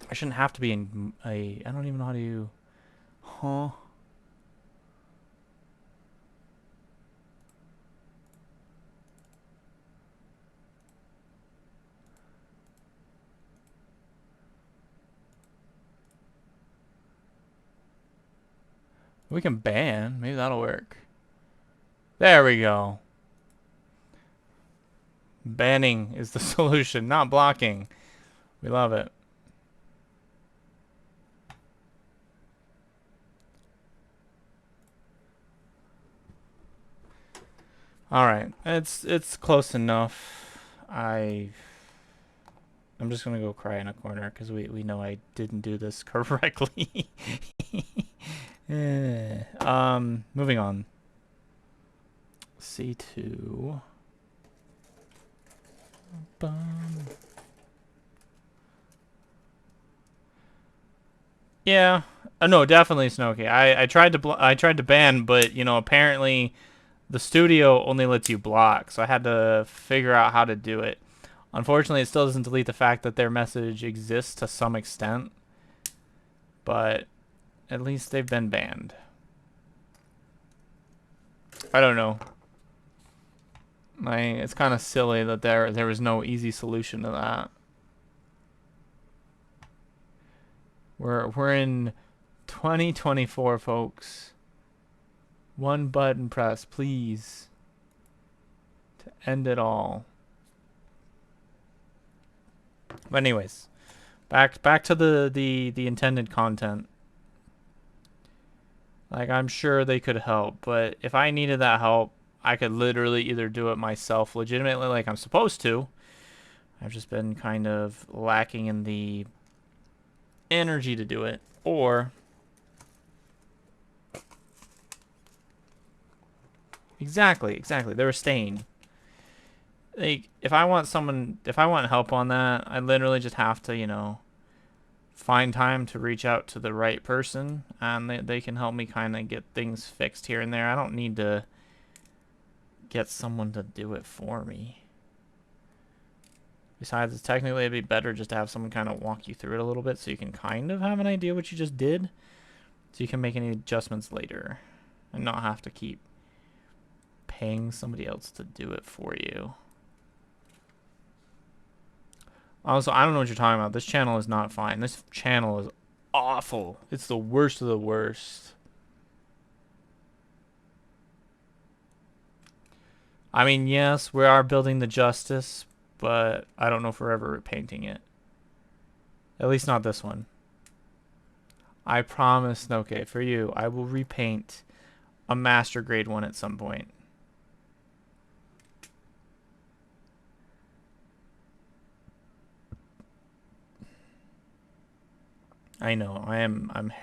I shouldn't have to be in a... I don't even know how to... Huh? We can ban. Maybe that'll work. There we go. Banning is the solution, not blocking. We love it. All right, it's close enough. I'm just gonna go cry in a corner because we know I didn't do this correctly. Moving on. C2. Yeah. No, definitely Snowkey. I tried to ban, but you know apparently the studio only lets you block, so I had to figure out how to do it. Unfortunately, it still doesn't delete the fact that their message exists to some extent, but at least they've been banned. I don't know. It's kind of silly that there was no easy solution to that. We're in 2024, folks. One button press, please, to end it all. But anyways, back to the intended content. Like, I'm sure they could help, but if I needed that help, I could literally either do it myself legitimately like I'm supposed to. I've just been kind of lacking in the energy to do it, or exactly, they were staying. Like, if I want help on that, I literally just have to, you know, find time to reach out to the right person, and they can help me kind of get things fixed here and there. I don't need to get someone to do it for me. Besides, technically it'd be better just to have someone kind of walk you through it a little bit so you can kind of have an idea what you just did, so you can make any adjustments later and not have to keep paying somebody else to do it for you. Also, I don't know what you're talking about. This channel is not fine. This channel is awful. It's the worst of the worst. I mean, yes, we are building the justice, but I don't know if we're ever repainting it. At least not this one. I promise, okay, for you, I will repaint a master grade one at some point. I know, I'm...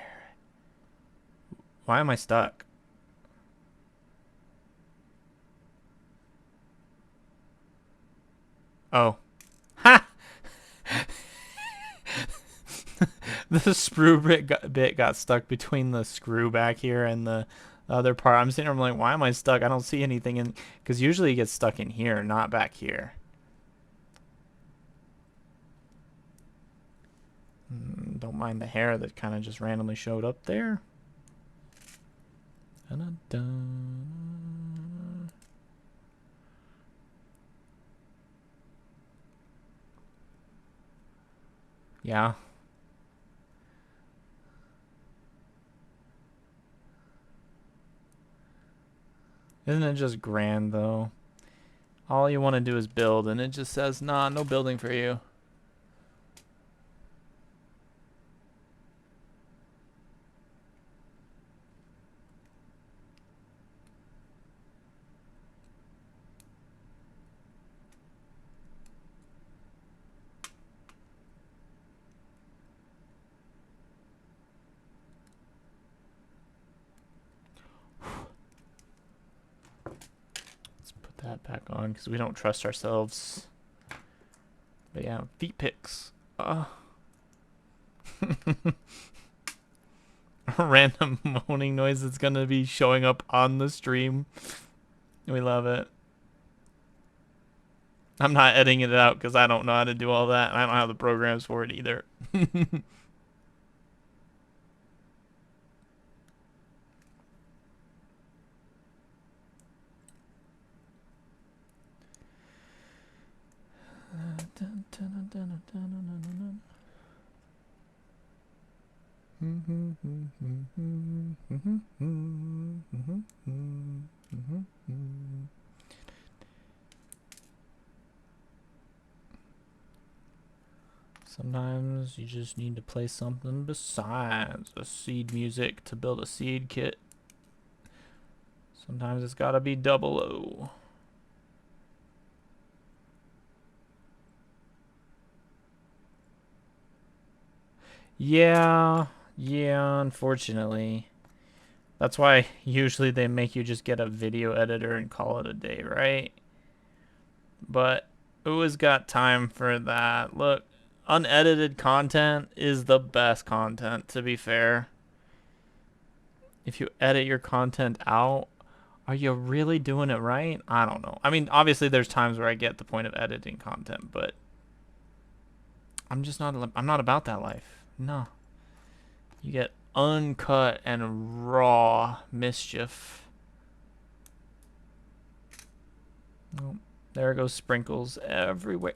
Why am I stuck? Oh. Ha! The sprue bit got stuck between the screw back here and the other part. I'm sitting there, I'm like, why am I stuck? I don't see anything in... Because usually it gets stuck in here, not back here. Don't mind the hair that kind of just randomly showed up there. Yeah. Isn't it just grand, though? All you want to do is build, and it just says, nah, no building for you. Let's put that back on, because we don't trust ourselves. But yeah, feet pics. Random moaning noise that's gonna be showing up on the stream. We love it. I'm not editing it out because I don't know how to do all that. I don't have the programs for it either. Sometimes you just need to play something besides a seed music to build a seed kit. Sometimes it's gotta be 00. Yeah, unfortunately. That's why usually they make you just get a video editor and call it a day, right? But who's got time for that? Look, unedited content is the best content, to be fair. If you edit your content out, are you really doing it right? I don't know. I mean, obviously there's times where I get the point of editing content, but I'm not about that life. No. You get uncut and raw mischief. Oh, there goes sprinkles everywhere.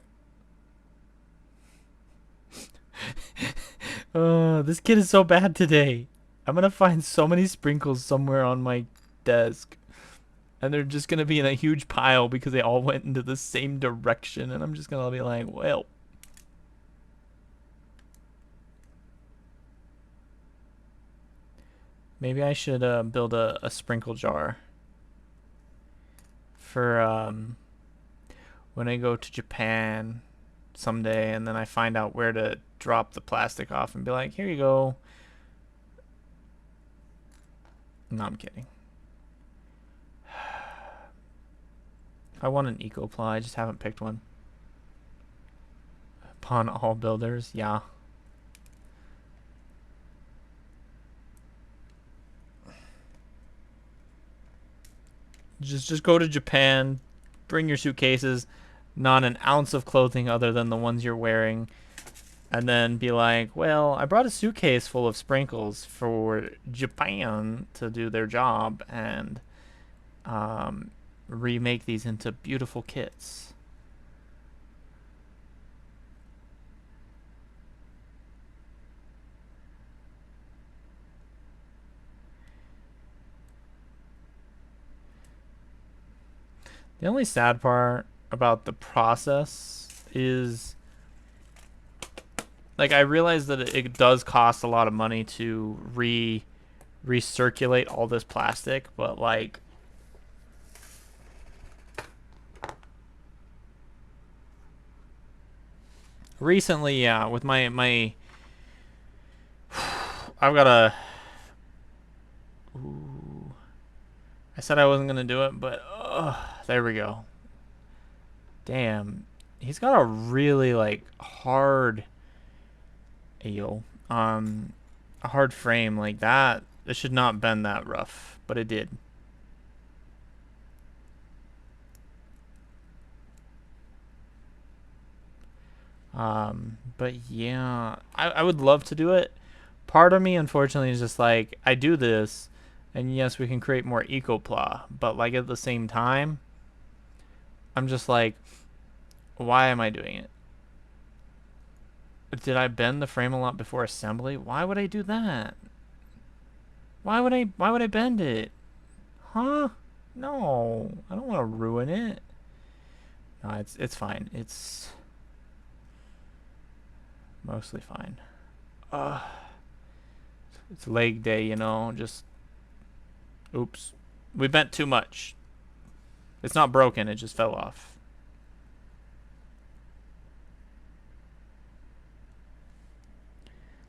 This kid is so bad today. I'm gonna find so many sprinkles somewhere on my desk. And they're just gonna be in a huge pile because they all went into the same direction. And I'm just gonna be like, well. Maybe I should build a sprinkle jar for when I go to Japan someday, and then I find out where to drop the plastic off and be like, here you go. No, I'm kidding. I want an Ecopla, I just haven't picked one. Upon all builders, yeah. Just go to Japan, bring your suitcases, not an ounce of clothing other than the ones you're wearing, and then be like, well, I brought a suitcase full of sprinkles for Japan to do their job and remake these into beautiful kits. The only sad part about the process is, like, I realize that it does cost a lot of money to recirculate all this plastic, but like, recently, yeah, with my I've got a. Ooh, I said I wasn't gonna do it, but there we go. Damn, he's got a really like hard eel, a hard frame like that. It should not bend that rough, but it did. But yeah, I would love to do it. Part of me, unfortunately, is just like, I do this, and yes, we can create more Ecopla, but like at the same time, I'm just like, why am I doing it? Did I bend the frame a lot before assembly? Why would I do that? Why would I bend it? Huh? No. I don't want to ruin it. No, it's fine. It's mostly fine. It's leg day, you know, just oops. We bent too much. It's not broken, it just fell off.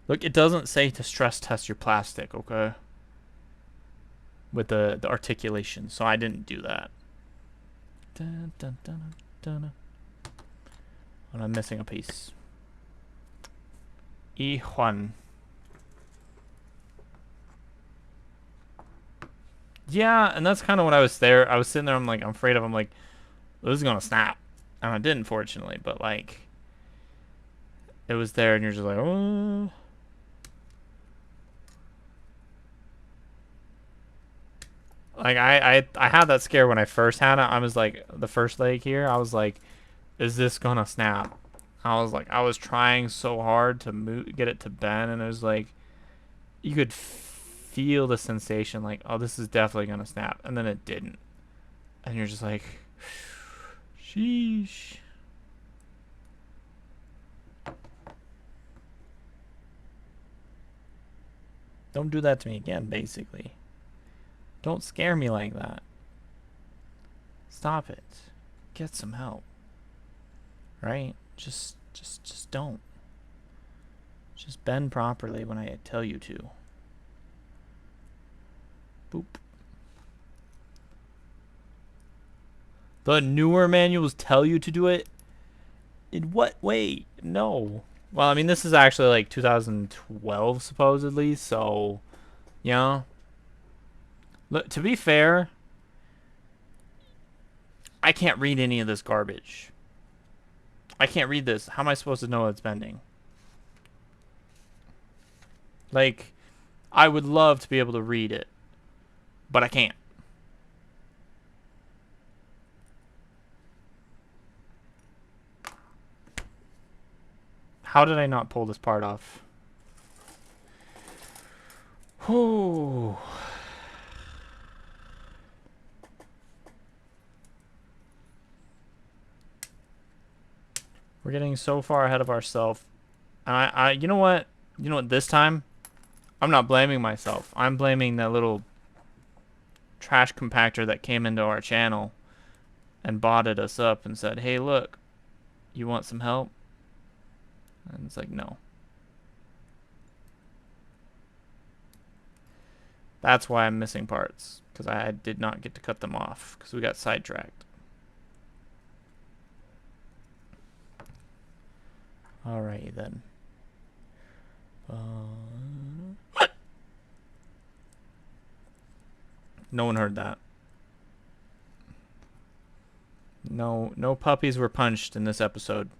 Look, it doesn't say to stress test your plastic, okay? With the articulation, so I didn't do that. Dun, dun, dun, dun, dun. And I'm missing a piece. Juan. Yeah, and that's kind of when I was there. I was sitting there, I'm afraid of, I'm like, this is gonna snap. And it didn't, fortunately, but like, it was there, and you're just like, oh. Like, I had that scare when I first had it. I was like, the first leg here, I was like, is this gonna snap? I was trying so hard to get it to bend, and it was like, you could feel the sensation, like, oh, this is definitely gonna snap, and then it didn't, and you're just like, sheesh. Don't do that to me again, basically. Don't scare me like that. Stop it. Get some help. Right? Just don't. Just bend properly when I tell you to. Boop. The newer manuals tell you to do it? In what way? No. Well, I mean, this is actually like 2012, supposedly, so, yeah. Look, to be fair, I can't read any of this garbage. I can't read this. How am I supposed to know it's bending? Like, I would love to be able to read it, but I can't. How did I not pull this part off? Whew. We're getting so far ahead of ourselves. And you know what? You know what, this time? I'm not blaming myself. I'm blaming that little trash compactor that came into our channel and botted us up and said, hey, look, you want some help? And it's like, no. That's why I'm missing parts, because I did not get to cut them off, because we got sidetracked. Alrighty then. No one heard that. No puppies were punched in this episode.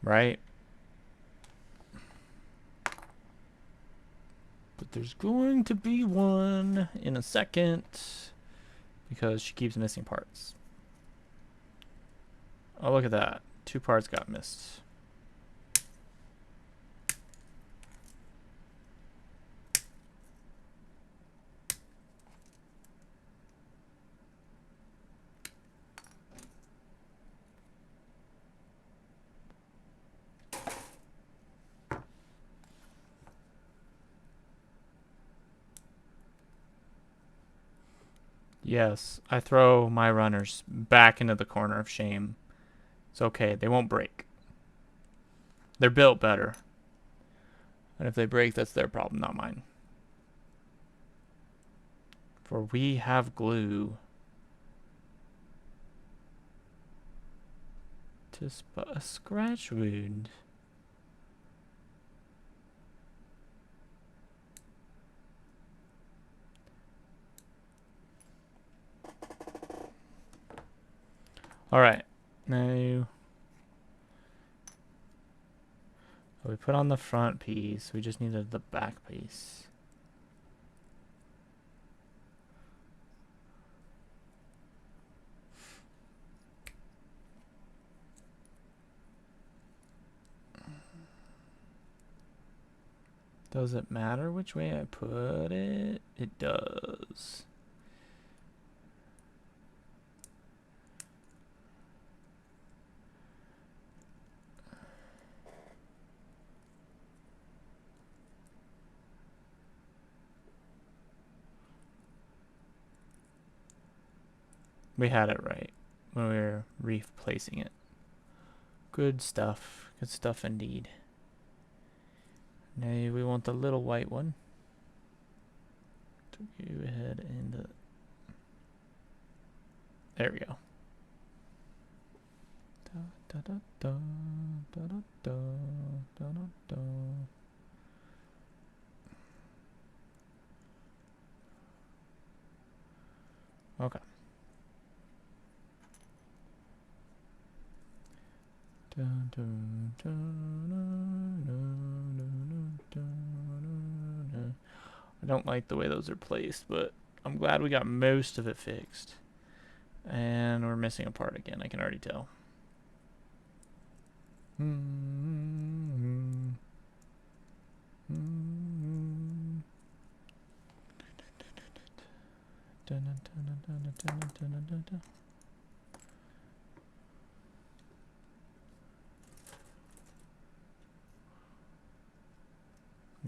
Right? But there's going to be one in a second, because she keeps missing parts. Oh, look at that. 2 parts got missed. Yes, I throw my runners back into the corner of shame. It's okay, they won't break. They're built better. And if they break, that's their problem, not mine. For we have glue. 'Tis but a scratch wound. Alright, now we put on the front piece, we just needed the back piece. Does it matter which way I put it? It does. We had it right when we were replacing it. Good stuff. Good stuff indeed. Now we want the little white one to go ahead and there we go. Da, da, da, da, da, da, da, da, da. Okay. Dun, dun, dun, dun, dun, dun, dun. I don't like the way those are placed, but I'm glad we got most of it fixed. And we're missing a part again, I can already tell.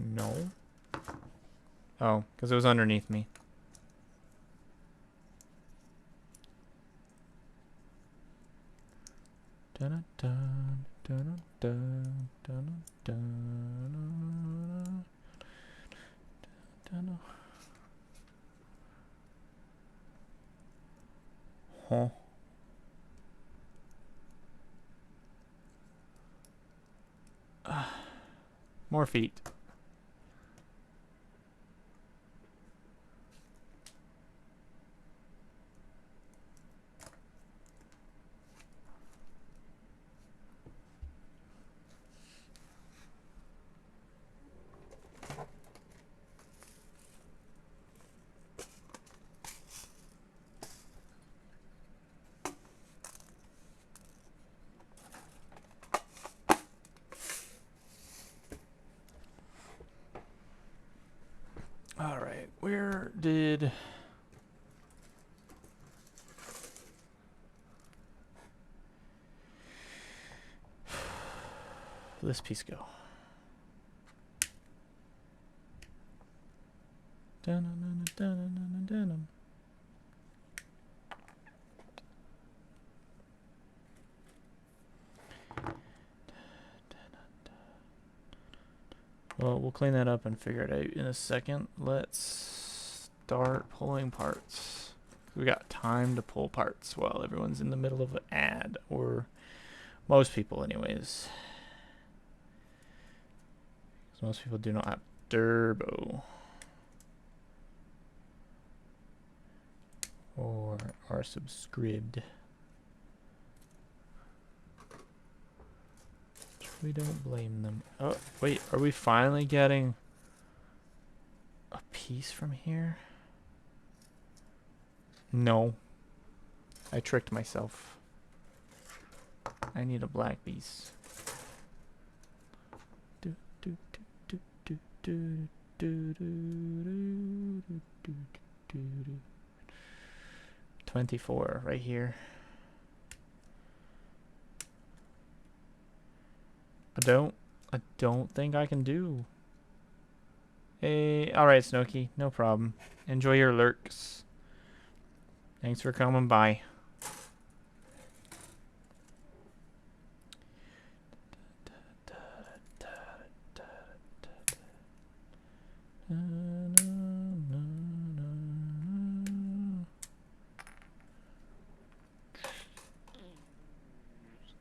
No. Oh, because it was underneath me. Dun, dun, dun, dun, dun, dun, dun. Huh. More feet. All right, where did this piece go? Dun, dun, dun, dun, dun, dun. Well, we'll clean that up and figure it out in a second. Let's start pulling parts. We got time to pull parts while everyone's in the middle of an ad, or most people anyways. Most people do not have turbo or are subscribed. We don't blame them. Oh, wait, are we finally getting a piece from here? No. I tricked myself. I need a black piece. 24 right here. I don't think I can do. Hey, all right, Snooky, no problem. Enjoy your lurks. Thanks for coming by.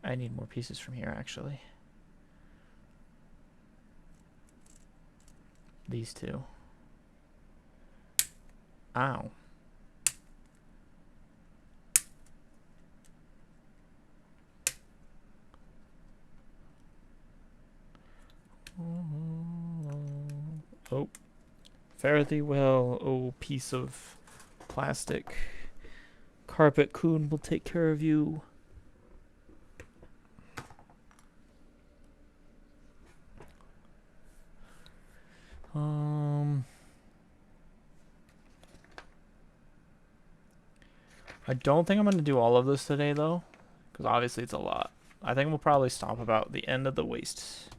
I need more pieces from here, actually. These two. Ow. Oh. Fare thee well, oh piece of plastic. Carpet Coon will take care of you. I don't think I'm going to do all of this today, though, because obviously it's a lot. I think we'll probably stop about the end of the waste.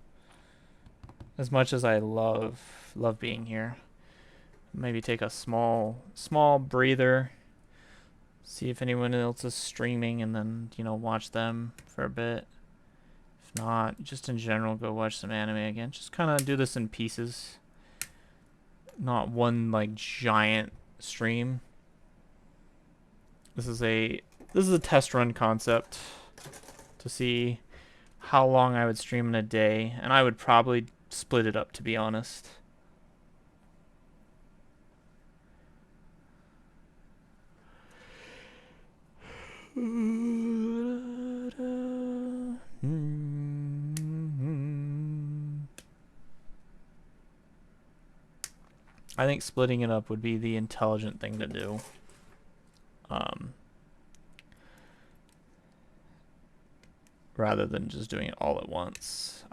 As much as I love being here. Maybe take a small breather. See if anyone else is streaming and then, you know, watch them for a bit. If not, just in general, go watch some anime again. Just kind of do this in pieces. Not one, like, giant stream. This is a test run concept to see how long I would stream in a day, and I would probably split it up, to be honest. I think splitting it up would be the intelligent thing to do. Rather than just doing it all at once.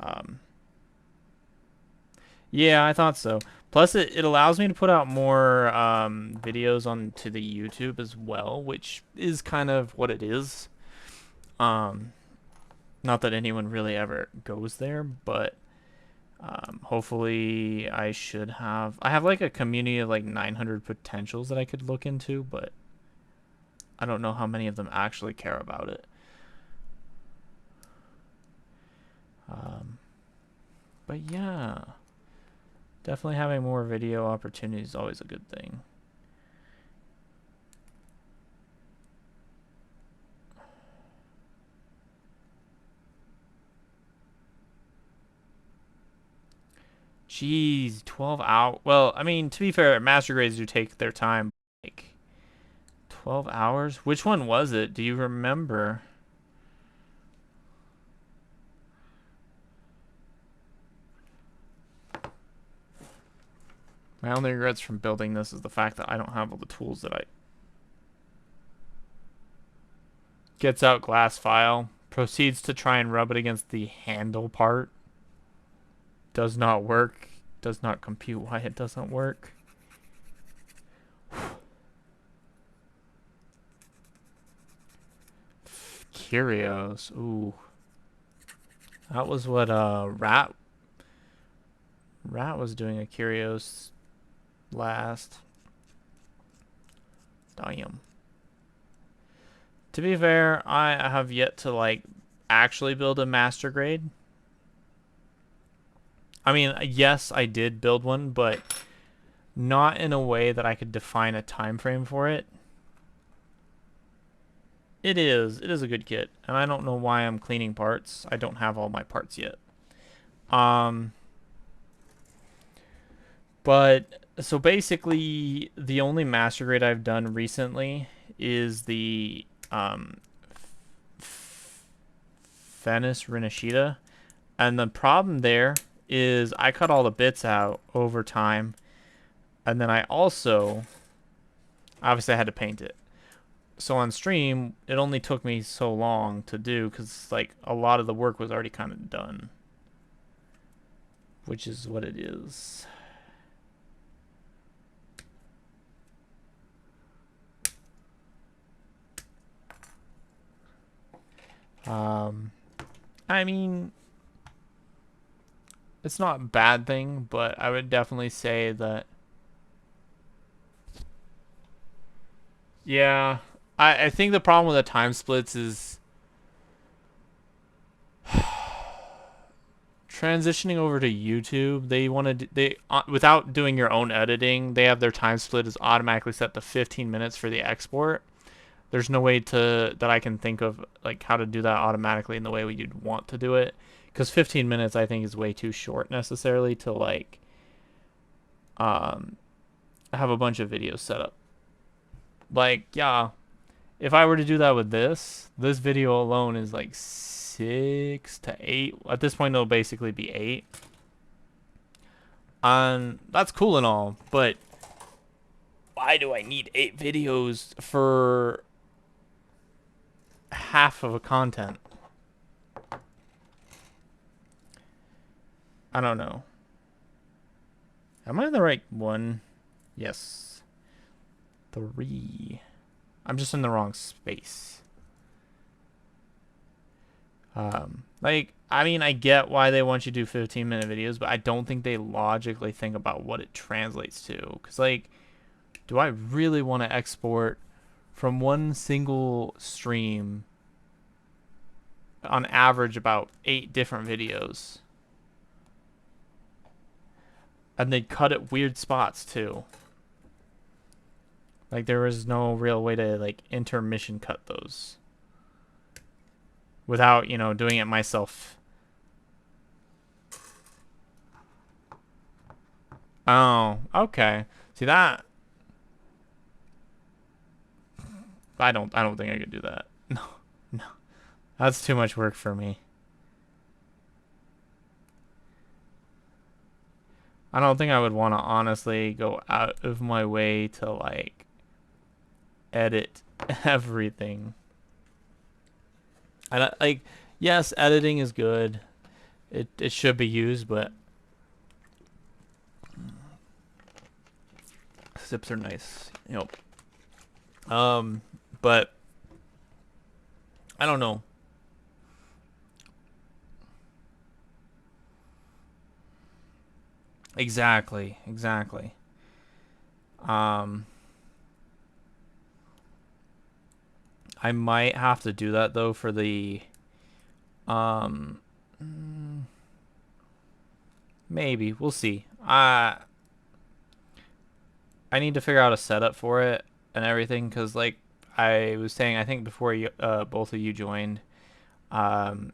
Yeah, I thought so. Plus, it allows me to put out more videos onto the YouTube as well, which is kind of what it is. Not that anyone really ever goes there, but hopefully I have like a community of like 900 potentials that I could look into, but I don't know how many of them actually care about it. But yeah, definitely having more video opportunities is always a good thing. Jeez, 12 hours. Well, I mean, to be fair, master grades do take their time. Like 12 hours? Which one was it? Do you remember? My only regrets from building this is the fact that I don't have all the tools that I... Gets out glass file. Proceeds to try and rub it against the handle part. Does not work. Does not compute why it doesn't work. Curios. Ooh. That was what Rat was doing a Curios last. Damn. To be fair, I have yet to like actually build a master grade. I mean, yes, I did build one, but not in a way that I could define a time frame for it. It is a good kit, and I don't know why I'm cleaning parts. I don't have all my parts yet. But so basically the only master grade I've done recently is the Fennis Rinashita, and the problem there is I cut all the bits out over time, and then I also obviously I had to paint it. So on stream, it only took me so long to do because like a lot of the work was already kind of done, which is what it is. I mean, it's not a bad thing, but I would definitely say that, yeah, I think the problem with the time splits is transitioning over to YouTube. They want to without doing your own editing, they have their time split is automatically set to 15 minutes for the export. There's no way that I can think of like how to do that automatically in the way you'd want to do it, because 15 minutes I think is way too short necessarily to like have a bunch of videos set up. Like, yeah, if I were to do that with this video alone is like 6 to 8. At this point it'll basically be 8. That's cool and all, but why do I need 8 videos for half of a content? I don't know. Am I in the right one? Yes. 3. I'm just in the wrong space. Like, I mean, I get why they want you to do 15-minute videos, but I don't think they logically think about what it translates to. Because, like, do I really want to export from one single stream on average about 8 different videos? And they cut at weird spots, too. Like, there was no real way to, like, intermission cut those. Without, you know, doing it myself. Oh, okay. See that? I don't think I could do that. No. No. That's too much work for me. I don't think I would want to honestly go out of my way to like edit everything. And like, yes, editing is good. It should be used, but sips are nice. Yep. But I don't know. Exactly. I might have to do that though for the maybe we'll see. I need to figure out a setup for it and everything because like I was saying, I think before you both of you joined, I'm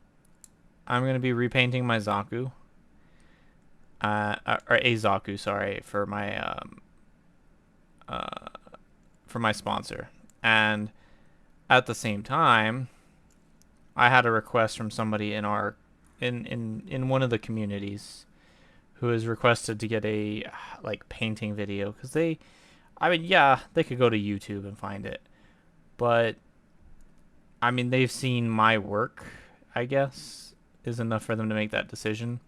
gonna be repainting my Zaku, or a Zaku, sorry, for my sponsor, and at the same time, I had a request from somebody in our in one of the communities who has requested to get a like painting video because I mean, yeah, they could go to YouTube and find it, but I mean, they've seen my work, I guess, is enough for them to make that decision.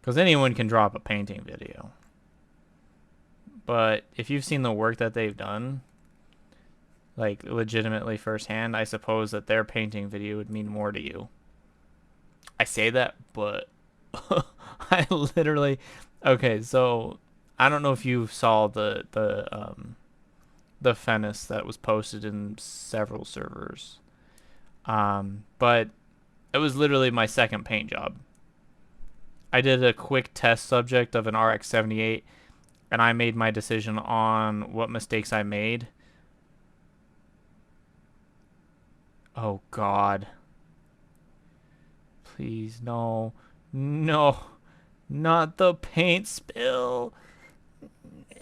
Because anyone can drop a painting video. But if you've seen the work that they've done, like legitimately firsthand, I suppose that their painting video would mean more to you. I say that, but I literally... Okay, so I don't know if you saw the Fennis that was posted in several servers. But it was literally my second paint job. I did a quick test subject of an RX-78, and I made my decision on what mistakes I made. Oh, God. Please, no. No. Not the paint spill.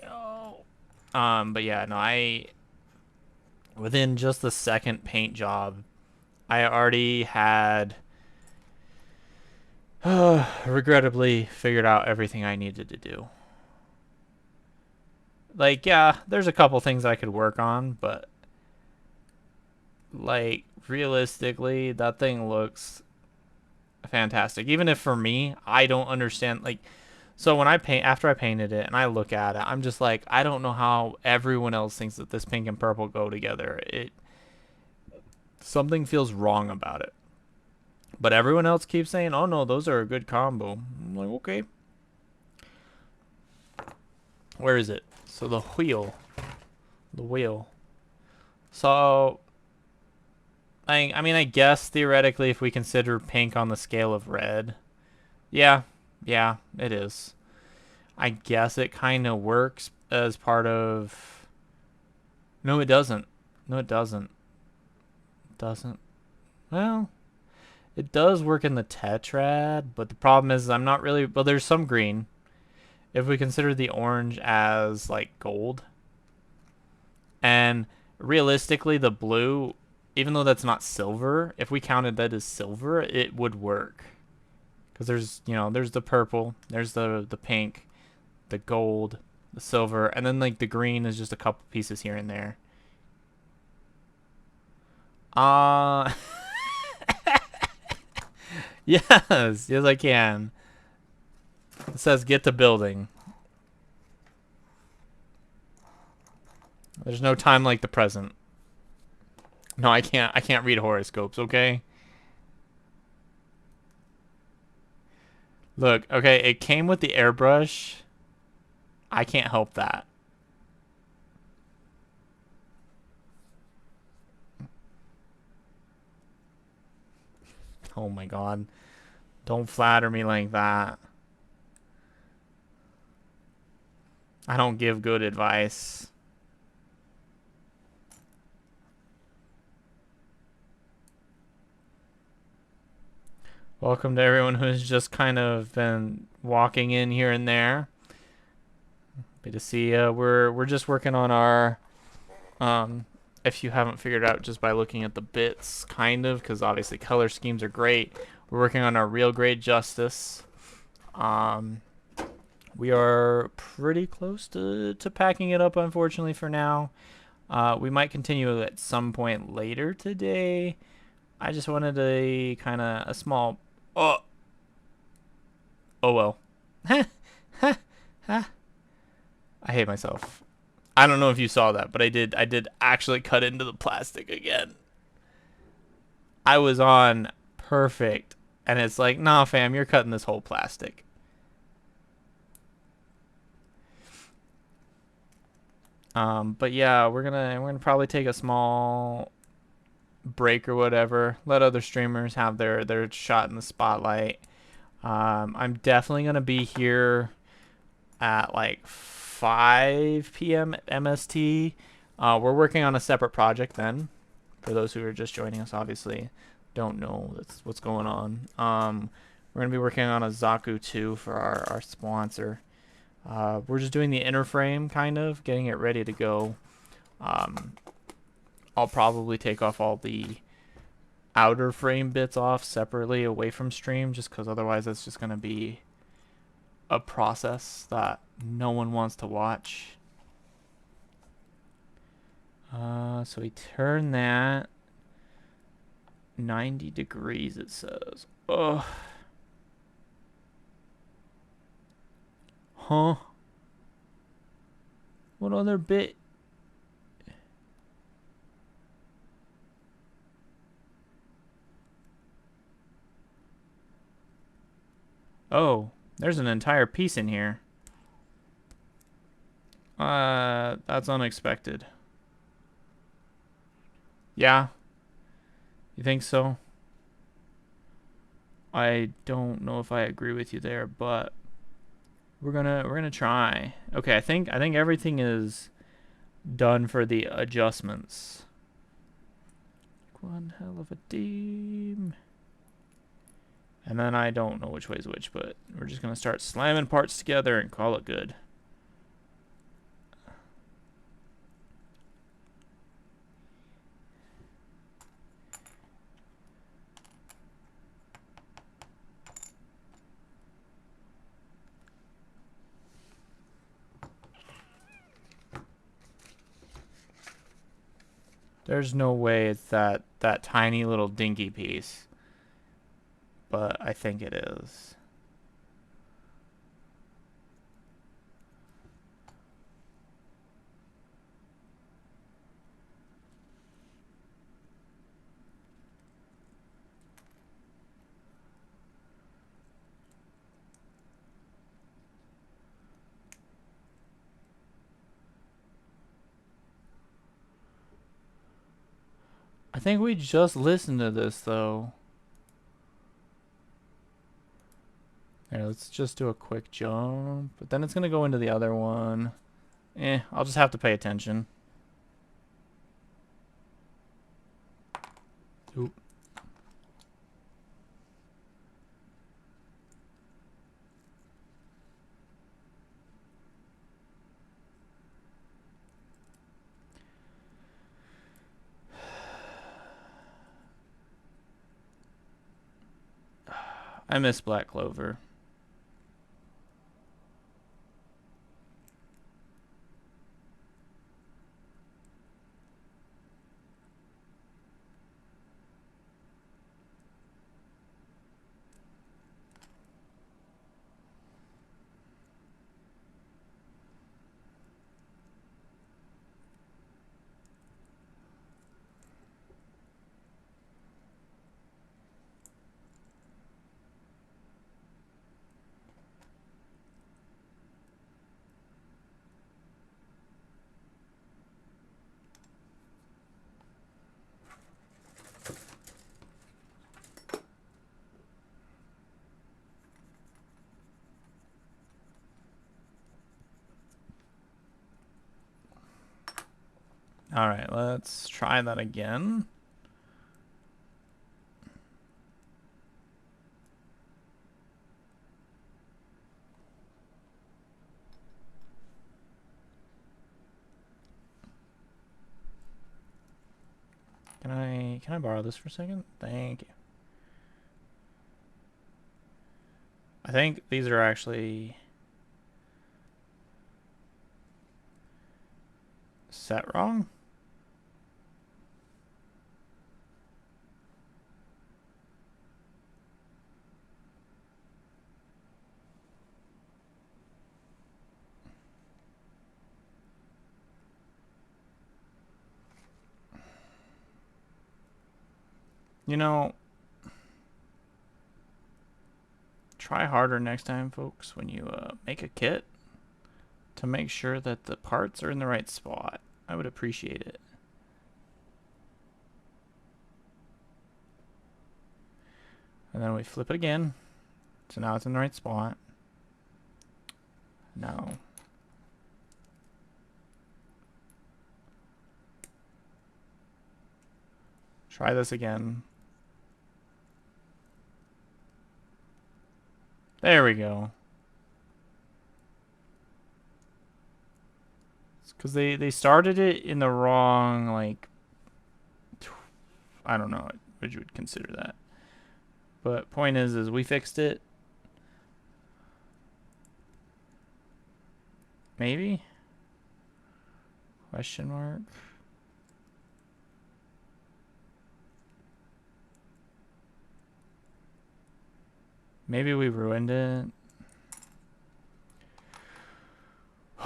No. But yeah, no, within just the second paint job, I already had regrettably figured out everything I needed to do. Like, yeah, there's a couple things I could work on, but like realistically, that thing looks fantastic. Even if for me, I don't understand like so when I paint after I painted it and I look at it, I'm just like, I don't know how everyone else thinks that this pink and purple go together. Something feels wrong about it. But everyone else keeps saying, "Oh no, those are a good combo." I'm like, "Okay." Where is it? So the wheel. The wheel. So I mean, I guess theoretically if we consider pink on the scale of red, yeah, it is. I guess it kind of works as part of... No, it doesn't. No, it doesn't. Doesn't. Well, it does work in the tetrad, but the problem is I'm not really... Well, there's some green. If we consider the orange as, like, gold. And realistically, the blue, even though that's not silver, if we counted that as silver, it would work. Because there's, you know, there's the purple, there's the pink, the gold, the silver, and then, like, the green is just a couple pieces here and there. Yes, I can. It says get to building. There's no time like the present. No, I can't. I can't read horoscopes. Okay. Look. Okay. It came with the airbrush. I can't help that. Oh my god. Don't flatter me like that. I don't give good advice. Welcome to everyone who's just kind of been walking in here and there. Good to see you. We're just working on our if you haven't figured out just by looking at the bits, kind of, because obviously color schemes are great. We're working on our real grade justice. We are pretty close to packing it up, unfortunately, for now. We might continue at some point later today. I just wanted a kind of a small. Oh, oh well. I hate myself. I don't know if you saw that, but I did. I did actually cut into the plastic again. I was on perfect, and it's like, nah, fam, you're cutting this whole plastic. But yeah, we're gonna probably take a small break or whatever. Let other streamers have their shot in the spotlight. I'm definitely gonna be here at like 5 p.m. MST. We're working on a separate project then. For those who are just joining us, obviously don't know that's what's going on. We're gonna be working on a Zaku 2 for our sponsor. We're just doing the inner frame, kind of getting it ready to go. I'll probably take off all the outer frame bits off separately away from stream, just because otherwise it's just gonna be a process that no one wants to watch. So we turn that 90 degrees, it says. Ugh. Huh? What other bit? Oh, there's an entire piece in here. That's unexpected. Yeah? You think so? I don't know if I agree with you there, but we're gonna try. Okay, I think everything is done for the adjustments. One hell of a team. And then I don't know which way's which, but we're just gonna start slamming parts together and call it good. There's no way it's that tiny little dinky piece, but I think it is. I think we just listened to this though. Here, let's just do a quick jump, but then it's gonna go into the other one. I'll just have to pay attention. Oop. I miss Black Clover. All right, let's try that again. Can I borrow this for a second? Thank you. I think these are actually set wrong. You know, try harder next time, folks, when you make a kit to make sure that the parts are in the right spot. I would appreciate it. And then we flip it again. So now it's in the right spot. Now. Try this again. There we go. Because they started it in the wrong, like, I don't know what you would consider that. But point is we fixed it. Maybe? Question mark? Maybe we ruined it.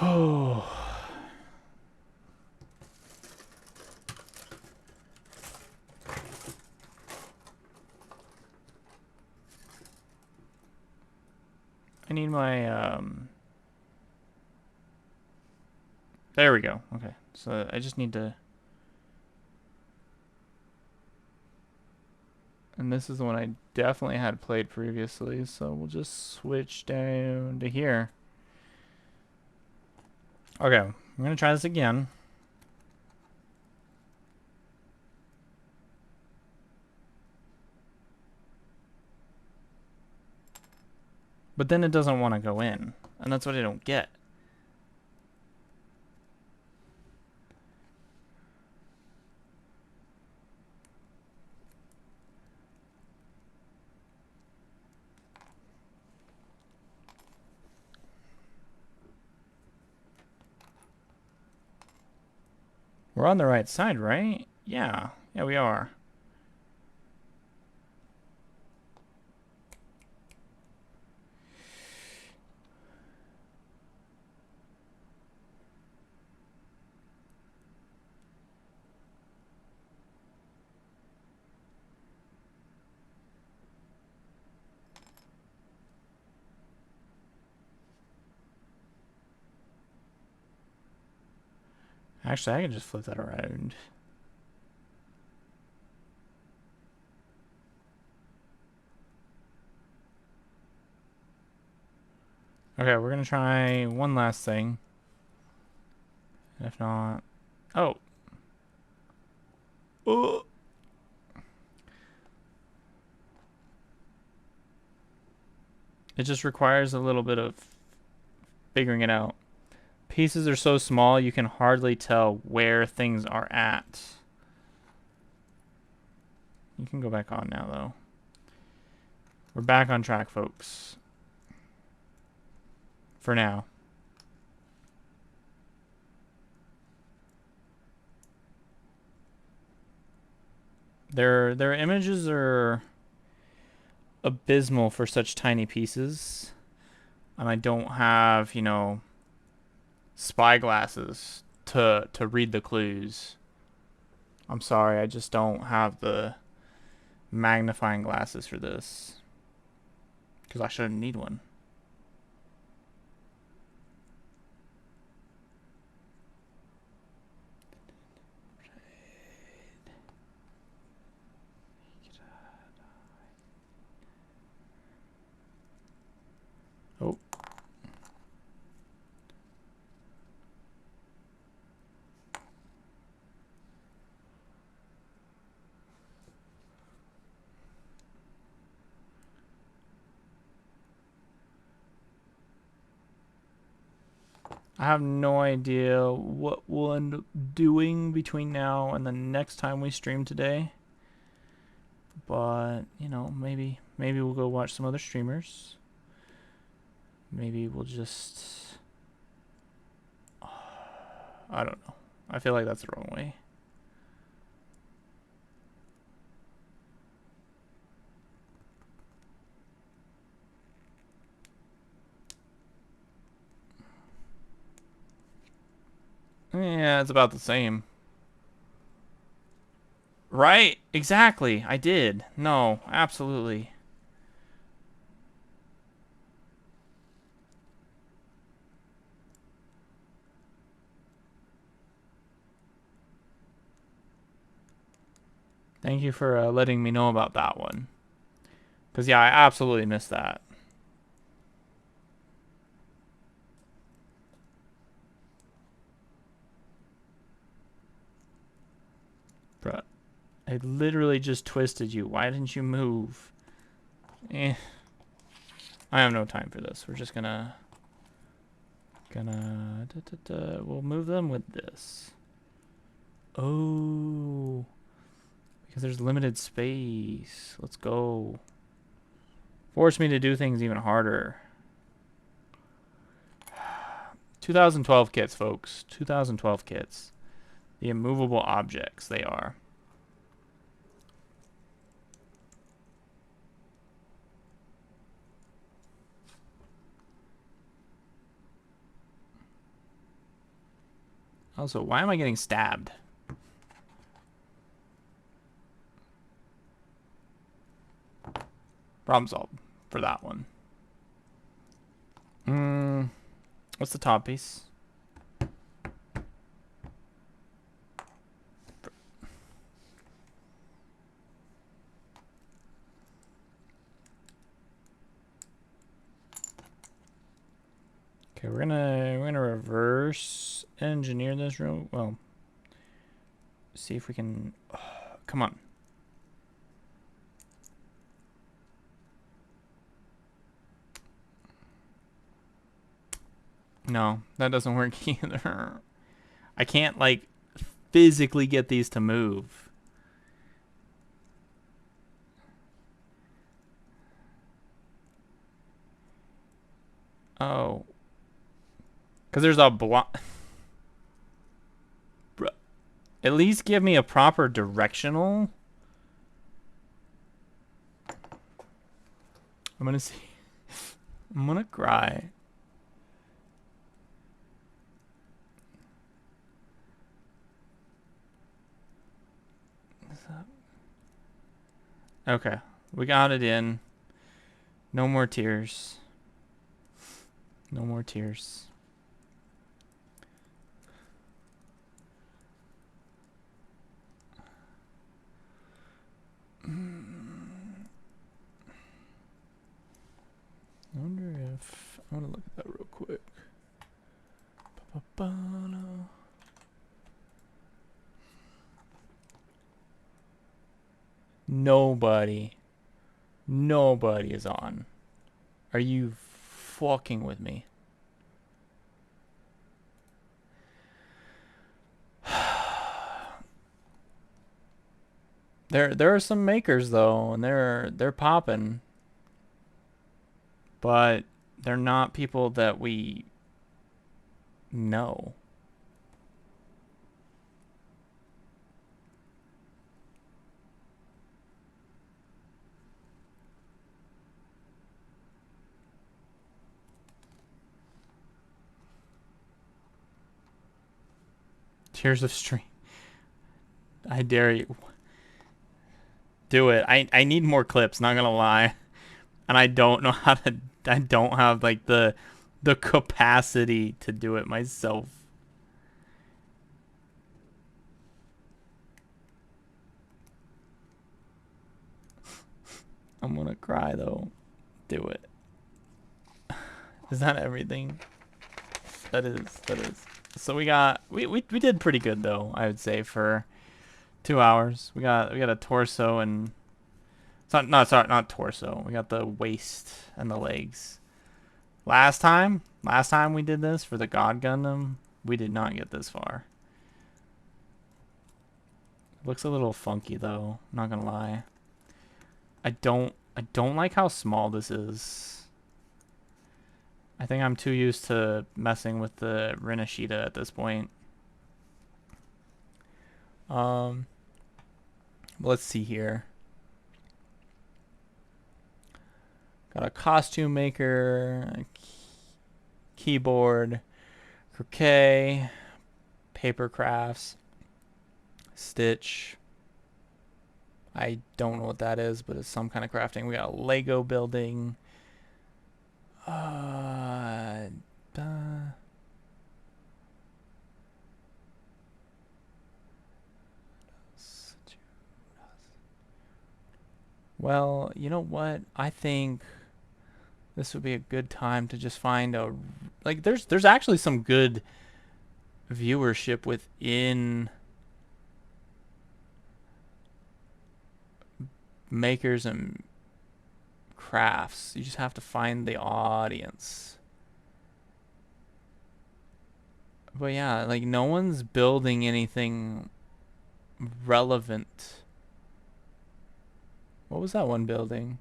Oh. I need my, there we go. Okay. So I just need to... And this is the one I definitely had played previously, so we'll just switch down to here. Okay, I'm going to try this again. But then it doesn't want to go in, and that's what I don't get. We're on the right side, right? Yeah. Yeah, we are. Actually, I can just flip that around. Okay, we're going to try one last thing. If not... Oh. Oh. It just requires a little bit of figuring it out. Pieces are so small you can hardly tell where things are at. You can go back on now, though. We're back on track, folks. For now. Their images are abysmal for such tiny pieces. And I don't have, you know, spy glasses to read the clues. I'm sorry, I just don't have the magnifying glasses for this. Because I shouldn't need one. Oh. I have no idea what we'll end up doing between now and the next time we stream today. But, you know, maybe we'll go watch some other streamers. Maybe we'll just... I don't know. I feel like that's the wrong way. Yeah, it's about the same. Right? Exactly. I did. No, absolutely. Thank you for letting me know about that one. Because, yeah, I absolutely missed that. Bruh. I literally just twisted you. Why didn't you move? I have no time for this. We're just gonna... We'll move them with this. Oh... Because there's limited space. Let's go. Force me to do things even harder. 2012 kits, folks. 2012 kits. The immovable objects they are. Also, why am I getting stabbed? Problem solved for that one. What's the top piece? Okay, we're gonna reverse engineer this room. Well, see if we can. Oh, come on. No, that doesn't work either. I can't, like, physically get these to move. Oh. Because there's a block. At least give me a proper directional. I'm gonna see. I'm gonna cry. Okay, we got it in. No more tears. No more tears. I wonder if... I want to look at that real quick. Nobody is on. Are you fucking with me? There are some makers though, and they're popping, but they're not people that we know. Tears of Stream. I dare you. Do it. I need more clips, not gonna lie. And I don't know how to... I don't have, like, the capacity to do it myself. I'm gonna cry, though. Do it. Is that everything? That is. So we did pretty good, though, I would say, for 2 hours. We got a torso and... It's not torso. We got the waist and the legs. Last time, Last time we did this for the God Gundam, we did not get this far. It looks a little funky though, not gonna lie. I don't like how small this is. I think I'm too used to messing with the Rinashita at this point. Let's see here. Got a costume maker, a keyboard, croquet, paper crafts, stitch. I don't know what that is, but it's some kind of crafting. We got a Lego building. Well, you know what? I think this would be a good time to just find a like there's actually some good viewership within makers and crafts. You just have to find the audience. But yeah, like no one's building anything relevant. What was that one building?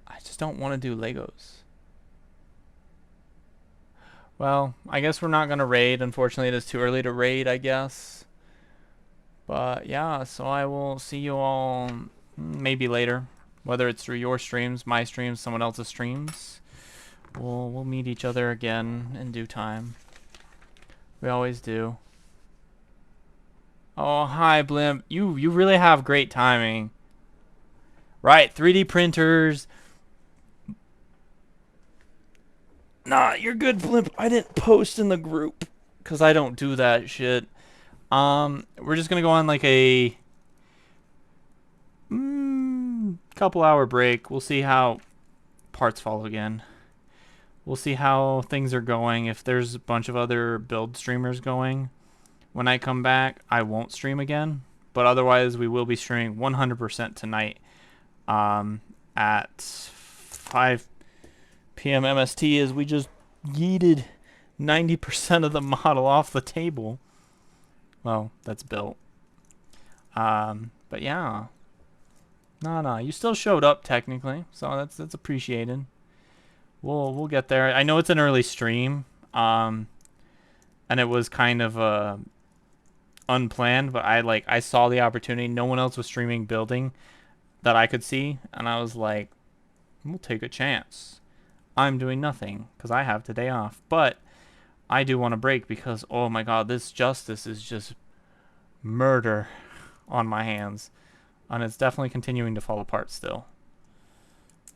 I just don't want to do Legos. Well, I guess we're not going to raid. Unfortunately, it is too early to raid, I guess. But yeah, so I will see you all maybe later. Whether it's through your streams, my streams, someone else's streams. We'll meet each other again in due time. We always do. Oh, hi, Blimp. You really have great timing. Right, 3D printers. Nah, you're good, Blimp. I didn't post in the group because I don't do that shit. We're just gonna go on like a couple hour break. We'll see how parts fall again. We'll see how things are going. If there's a bunch of other build streamers going, when I come back, I won't stream again. But otherwise, we will be streaming 100% tonight at 5 p.m. MST as we just yeeted 90% of the model off the table. Well, that's built. But yeah. No, you still showed up technically, so that's appreciated. We'll get there. I know it's an early stream, and it was kind of unplanned, but I saw the opportunity. No one else was streaming building that I could see, and I was like, we'll take a chance. I'm doing nothing because I have today off, but I do want a break because oh my god, this justice is just murder on my hands, and it's definitely continuing to fall apart still.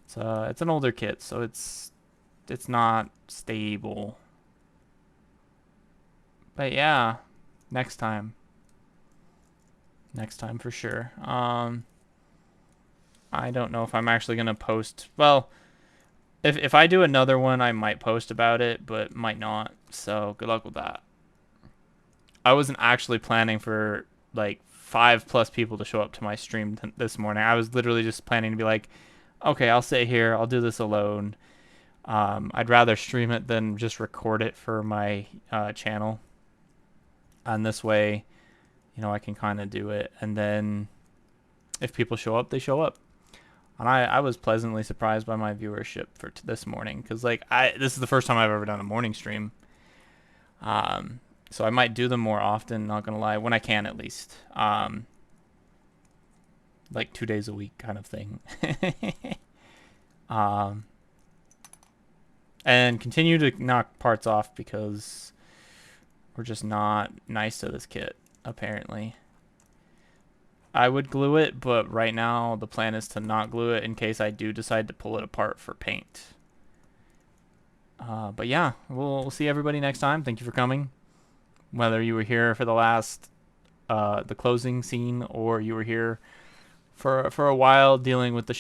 It's an older kit, so it's not stable. But yeah, next time for sure. I don't know if I'm actually gonna post. Well, if I do another one, I might post about it, but might not. So good luck with that. I wasn't actually planning for like 5+ people to show up to my stream this morning. I was literally just planning to be like, okay, I'll sit here, I'll do this alone. I'd rather stream it than just record it for my channel. And this way, you know, I can kind of do it. And then if people show up, they show up. And I was pleasantly surprised by my viewership for this morning. Because, like, this is the first time I've ever done a morning stream. So I might do them more often, not going to lie. When I can, at least. Like 2 days a week kind of thing. And continue to knock parts off because we're just not nice to this kit, apparently. I would glue it, but right now the plan is to not glue it in case I do decide to pull it apart for paint. But yeah, we'll see everybody next time. Thank you for coming. Whether you were here for the last, the closing scene, or you were here for a while dealing with the